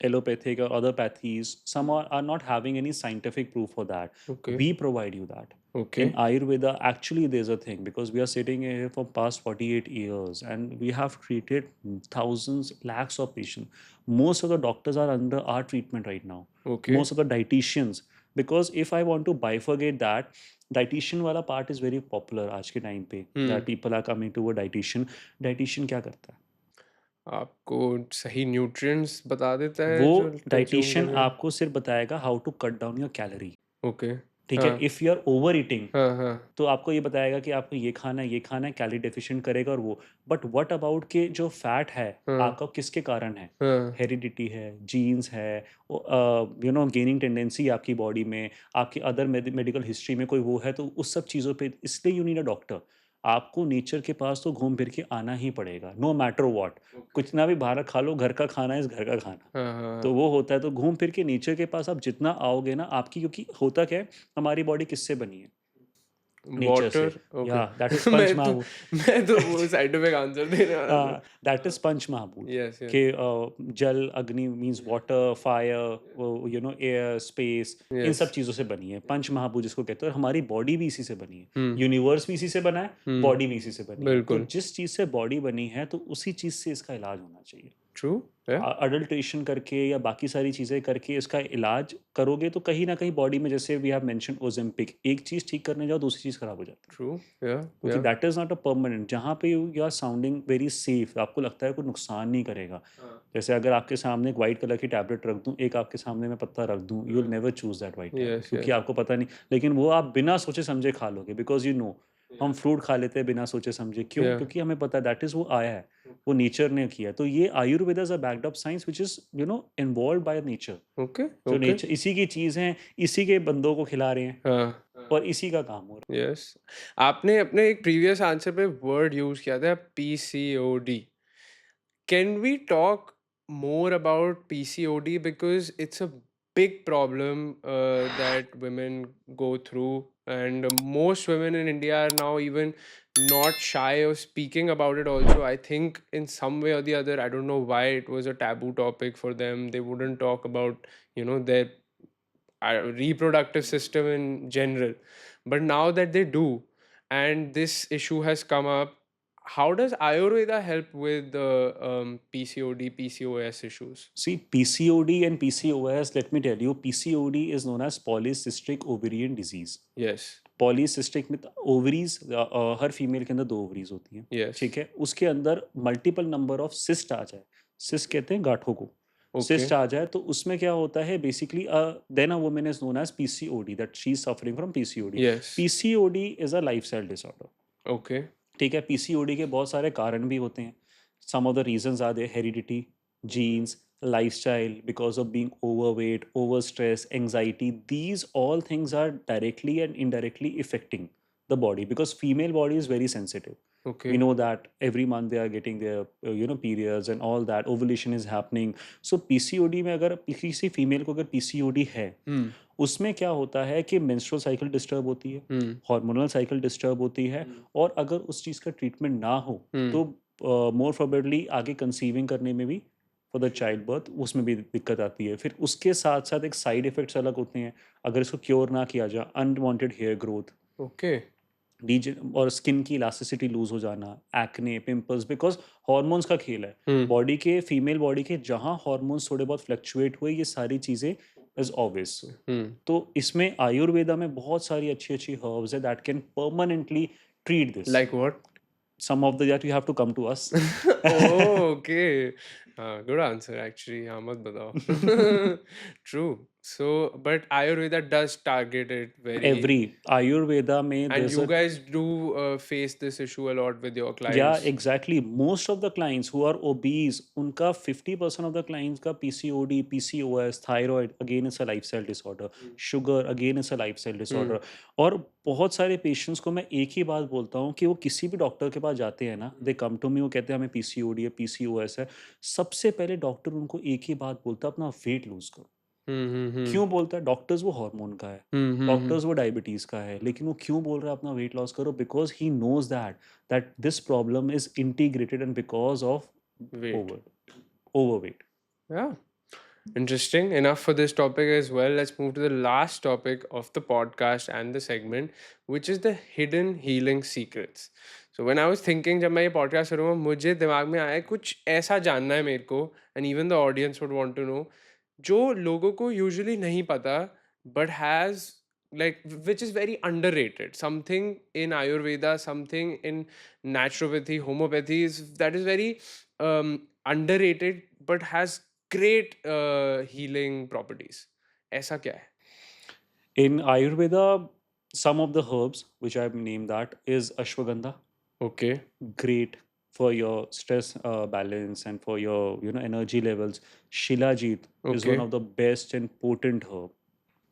Speaker 2: allopathic or other pathies, some are not having any scientific proof for that.
Speaker 1: Okay.
Speaker 2: We provide you that. In
Speaker 1: Okay.
Speaker 2: Ayurveda, actually, there's a thing, because we are sitting here for past 48 years and we have treated thousands, lakhs of patients. Most of the doctors are under our treatment right now.
Speaker 1: Okay.
Speaker 2: Most of the dietitians, because if I want to bifurcate that, dietitian वाला part is very popular आज के time पे, that people are coming to a dietitian. Dietitian क्या करता है?
Speaker 1: आपको सही nutrients बता देता है
Speaker 2: वो
Speaker 1: जो कंज्यूम
Speaker 2: डाइटिशियन
Speaker 1: करने हैं.
Speaker 2: आपको सिर्फ बताएगा how to cut down your calorie.
Speaker 1: Okay.
Speaker 2: ठीक है.
Speaker 1: हाँ.
Speaker 2: If you are over eating,
Speaker 1: हाँ.
Speaker 2: तो आपको ये बताएगा कि आपको ये खाना है, ये खाना है, कैलोरी डेफिशिएंट करेगा और वो. बट व्हाट अबाउट के जो फैट है
Speaker 1: हाँ.
Speaker 2: आपका किसके कारण है?
Speaker 1: हाँ.
Speaker 2: हेरिडिटी है, जीन्स है, यू नो गेनिंग टेंडेंसी आपकी बॉडी में, आपकी अदर मेडिकल हिस्ट्री में कोई वो है, तो उस सब चीज़ों पे इसलिए यू नीड अ डॉक्टर. आपको नेचर के पास तो घूम फिर के आना ही पड़ेगा, नो मैटर व्हाट. कुछ ना भी बाहर खा लो, घर का खाना इज़ घर का खाना.
Speaker 1: हाँ.
Speaker 2: तो वो होता है, तो घूम फिर के नेचर के पास आप जितना आओगे ना, आपकी, क्योंकि होता क्या है, हमारी बॉडी किससे बनी है? नेचर से.
Speaker 1: वाटर. ओके.
Speaker 2: या दैट इज
Speaker 1: मैं
Speaker 2: पंच
Speaker 1: तो
Speaker 2: महाभूत.
Speaker 1: मैं तो वो साइंटिफिक आंसर देने वाला था.
Speaker 2: दैट इज पंच महाभूत.
Speaker 1: यस.
Speaker 2: के जल, अग्नि means water, fire, you know air, space, in
Speaker 1: yes.
Speaker 2: सब चीज़ों से बनी है. पंच महाभूत जिसको कहते हैं. और हमारी बॉडी भी इसी से बनी है.
Speaker 1: हम्म.
Speaker 2: यूनिवर्स भी इसी से बना है,
Speaker 1: हम्म.
Speaker 2: बॉडी भी इसी से बनी है. तो
Speaker 1: बिल्कुल.
Speaker 2: जिस चीज़ से बॉडी बनी है, तो उसी चीज़ से इसका इलाज होना चाहिए.
Speaker 1: ट्रू.
Speaker 2: अडल्ट्रेशन करके या बाकी सारी चीज़ें करके इसका इलाज करोगे, तो कहीं ना कहीं बॉडी में, जैसे वी हैव मेंशन ओजेम्पिक, एक चीज़ ठीक करने जाओ, दूसरी चीज़ खराब हो जाती है.
Speaker 1: ट्रू.
Speaker 2: क्योंकि that is not a permanent. जहाँ पे you are sounding very safe, आपको लगता है कोई नुकसान नहीं करेगा. जैसे अगर आपके सामने एक वाइट कलर की टैबलेट रख दूँ, एक आपके सामने मैं पत्ता रख दूँ, you will never choose that white tablet,
Speaker 1: yes.
Speaker 2: क्योंकि आपको पता नहीं. लेकिन वो आप बिना सोचे समझे खा लोगे, बिकॉज यू नो. हम फ्रूट खा लेते हैं बिना सोचे समझे. क्यों?
Speaker 1: या.
Speaker 2: क्योंकि हमें पता है दैट इज़ वो आया है, वो नेचर ने किया है. तो ये Ayurveda is a backed up science which is you know involve by nature.
Speaker 1: Okay.
Speaker 2: जो
Speaker 1: ओके.
Speaker 2: नेचर इसी की चीज़ है, इसी के बंदों को खिला रहे हैं
Speaker 1: हाँ.
Speaker 2: और इसी का काम हो रहा
Speaker 1: यस. आपने अपने एक प्रीवियस आंसर पे वर्ड यूज किया था PCOD. Can we talk more about PCOD because it's a big problem that women go through, and most women in India are now even not shy of speaking about it. Also, I think in some way or the other, I don't know why it was a taboo topic for them. They wouldn't talk about their reproductive system in general, but now that they do, and this issue has come up, how does Ayurveda help with the PCOD, PCOS issues?
Speaker 2: See, PCOD and PCOS, let me tell you, PCOD is known as polycystic ovarian disease.
Speaker 1: Yes.
Speaker 2: Polycystic में ovaries हर female के अंदर 2 ovaries होती हैं,
Speaker 1: Yes.
Speaker 2: ठीक है? उसके अंदर multiple number of cyst आ जाए, सिस्ट कहते हैं गांठों को, सिस्ट
Speaker 1: Okay.
Speaker 2: आ जाए तो उसमें क्या होता है basically then a woman is known as PCOD that she is suffering from PCOD.
Speaker 1: Yes.
Speaker 2: PCOD is a lifestyle disorder.
Speaker 1: Okay.
Speaker 2: ठीक है, पीसीओडी के बहुत सारे कारण भी होते हैं. Some of the reasons are there, heredity, genes, lifestyle, because of being overweight, overstress, anxiety. These all things are directly and indirectly affecting the body because female body is very sensitive. We
Speaker 1: Okay.
Speaker 2: know that every month they are getting their periods and all that, ovulation is happening. So PCOD में अगर किसी female को अगर PCOD है,
Speaker 1: Hmm.
Speaker 2: उसमें क्या होता है कि मेंस्ट्रुअल साइकिल डिस्टर्ब होती है,
Speaker 1: Hmm.
Speaker 2: हार्मोनल साइकिल डिस्टर्ब होती है, और अगर उस चीज़ का ट्रीटमेंट ना हो
Speaker 1: Hmm.
Speaker 2: तो मोर प्रोबेबली आगे कंसीविंग करने में भी फॉर द चाइल्ड बर्थ उसमें भी दिक्कत आती है. फिर उसके साथ साथ एक साइड इफेक्ट्स अलग होते हैं अगर इसको क्योर ना किया जाए. Unwanted hair growth,
Speaker 1: Okay.
Speaker 2: और स्किन की इलास्टिसिटी लूज हो जाना, एक्ने, पिंपल्स, बिकॉज हॉर्मोन्स का खेल है.
Speaker 1: Hmm.
Speaker 2: बॉडी के, फीमेल बॉडी के जहाँ हॉर्मोन्स थोड़े बहुत फ्लक्चुएट हुए, ये सारी चीज़ें इज ऑब्वियस.
Speaker 1: Hmm.
Speaker 2: तो इसमें आयुर्वेदा में बहुत सारी अच्छी अच्छी हर्ब्स है that can permanently treat this.
Speaker 1: Like what?
Speaker 2: Some of the that you have to come to us.
Speaker 1: Oh, okay. Good answer, actually. हाँ, मत बताओ. True. So, but Ayurveda does target it very.
Speaker 2: Every Ayurveda में
Speaker 1: And
Speaker 2: there's
Speaker 1: you
Speaker 2: a,
Speaker 1: guys do face this issue a lot with your
Speaker 2: yeah,
Speaker 1: clients.
Speaker 2: exactly. Most of the clients who are obese, उनका 50% of the clients का PCOD, PCOS, thyroid, again it's a lifestyle disorder. Sugar, again it's a lifestyle disorder. और बहुत सारे patients को मैं एक ही बात बोलता हूँ कि वो किसी भी डॉक्टर के पास जाते हैं ना, दे कम टू मी, वो कहते हैं हमें PCOD है, PCOS है. सबसे पहले डॉक्टर उनको एक ही बात बोलता है, अपना वेट लूज करो.
Speaker 1: Hmm.
Speaker 2: क्यों बोलता है? डॉक्टर्स वो हार्मोन का है,
Speaker 1: Hmm.
Speaker 2: डॉक्टर्स वो डायबिटीज़ का है, लेकिन वो क्यों बोल रहा है अपना वेट लॉस करो? Because he knows that this problem is integrated and because of
Speaker 1: Wait.
Speaker 2: Overweight.
Speaker 1: Yeah. Interesting. Enough for this topic as well. Let's move to the last topic of the podcast and the segment, which is the hidden healing secrets. So when I was thinking, जब मैं ये podcast करूँगा, मुझे दिमाग में आया कुछ ऐसा जानना है मेरे को, and even the audience would want to know, जो लोगों को usually नहीं पता, but has like which is very underrated. Something in Ayurveda, something in naturopathy, homeopathy is that is very underrated, but has great healing properties. ऐसा क्या है?
Speaker 2: In Ayurveda, some of the herbs which I've named that is ashwagandha,
Speaker 1: Okay.
Speaker 2: great for your stress balance and for your energy levels. Shilajit is one
Speaker 1: Okay.
Speaker 2: of the best and potent herb.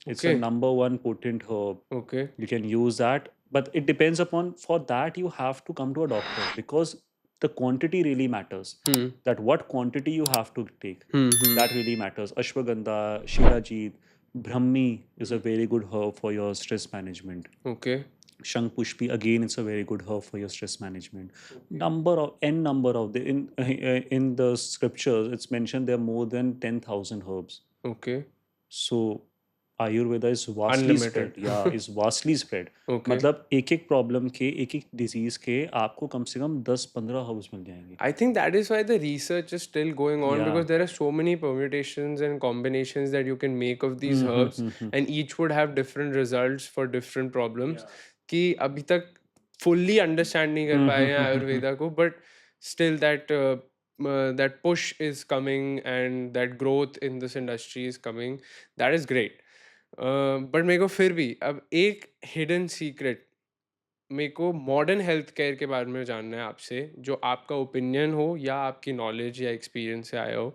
Speaker 2: It's a
Speaker 1: Okay.
Speaker 2: number one potent herb.
Speaker 1: Okay.
Speaker 2: You can use that, but it depends upon, for that you have to come to a doctor because the quantity really matters.
Speaker 1: Hmm.
Speaker 2: That what quantity you have to take,
Speaker 1: Hmm.
Speaker 2: that really matters. Ashwagandha, shilajit, brahmi is a very good herb for your stress management.
Speaker 1: Okay.
Speaker 2: Shankpushpi, again it's a very good herb for your stress management. Number of n number of the in the scriptures it's mentioned there are more than 10,000 herbs.
Speaker 1: Okay.
Speaker 2: So Ayurveda is vastly
Speaker 1: Unlimited.
Speaker 2: Spread, या is vastly spread.
Speaker 1: Okay.
Speaker 2: मतलब एक एक problem के, एक एक disease के आपको कम से कम 10-15 हर्ब्स मिल जाएंगे.
Speaker 1: I think that is why the research is still going on,
Speaker 2: Yeah.
Speaker 1: because there are so many permutations and combinations that you can make of these herbs, and each would have different results for different problems. कि अभी तक fully understand नहीं कर पाए हैं आयुर्वेदा को, but still that push is coming and that growth in this industry is coming. That is great. But मेरे को फिर भी अब एक hidden secret मेरे को मॉडर्न हेल्थ केयर के बारे में जानना है आपसे, जो आपका ओपिनियन हो या आपकी नॉलेज या एक्सपीरियंस से आया हो,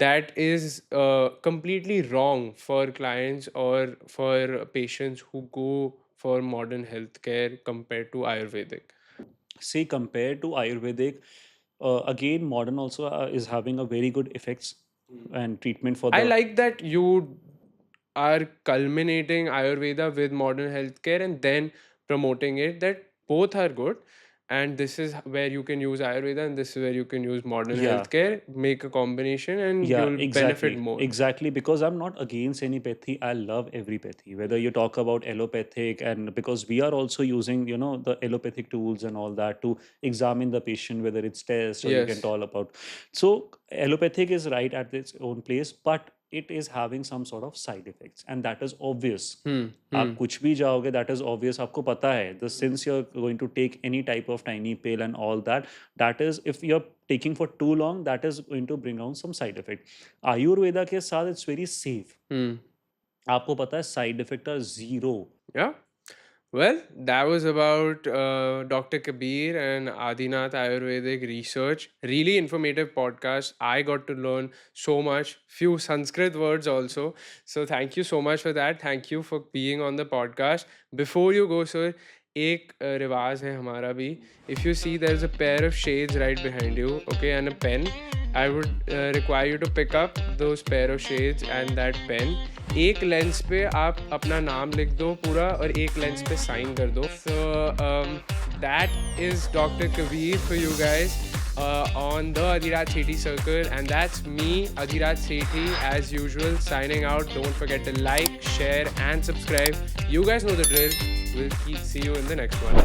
Speaker 1: that is completely wrong for clients और for patients who go for modern health care compare to Ayurvedic.
Speaker 2: See, compared to Ayurvedic, again, modern also is having a very good effects and treatment for
Speaker 1: I
Speaker 2: the.
Speaker 1: like that you are culminating Ayurveda with modern healthcare and then promoting it. That both are good. and this is where you can use Ayurveda, and this is where you can use modern
Speaker 2: Yeah.
Speaker 1: healthcare. Make a combination, and
Speaker 2: Yeah,
Speaker 1: you'll benefit
Speaker 2: exactly.
Speaker 1: more.
Speaker 2: Exactly. Because I'm not against any pathy. I love every pathy. Whether you talk about allopathic, and because we are also using, the allopathic tools and all that to examine the patient, whether it's test or you can
Speaker 1: Yes.
Speaker 2: talk about. So allopathic is right at its own place, but it is having some sort of side effects, and that is obvious.
Speaker 1: Hmm.
Speaker 2: आप
Speaker 1: Hmm.
Speaker 2: कुछ भी जाओगे, that is obvious, आपको पता है, the since you're going to take any type of tiny pill and all that, that is, if you're taking for too long, that is going to bring on some side effect. Ayurveda के साथ it's very safe.
Speaker 1: Hmm.
Speaker 2: आपको पता है side effect are zero.
Speaker 1: Yeah. Well, that was about Dr. Kabir and Adinath Ayurvedic research. Really informative podcast. I got to learn so much, few Sanskrit words also. So thank you so much for that. Thank you for being on the podcast. Before you go, sir, एक रिवाज है हमारा भी. If you see there is a pair of shades right behind you, okay, and a pen, I would require you to pick up those pair of shades and that pen. एक lens पे आप अपना नाम लिख दो पूरा और एक लेंस पे साइन कर दो. So that is doctor Kabir for you guys on the Adhiraj Sethi Circle, and that's me, Adhiraj Sethi, as usual, signing out. Don't forget to like, share, and subscribe. You guys know the drill. We'll see you in the next one.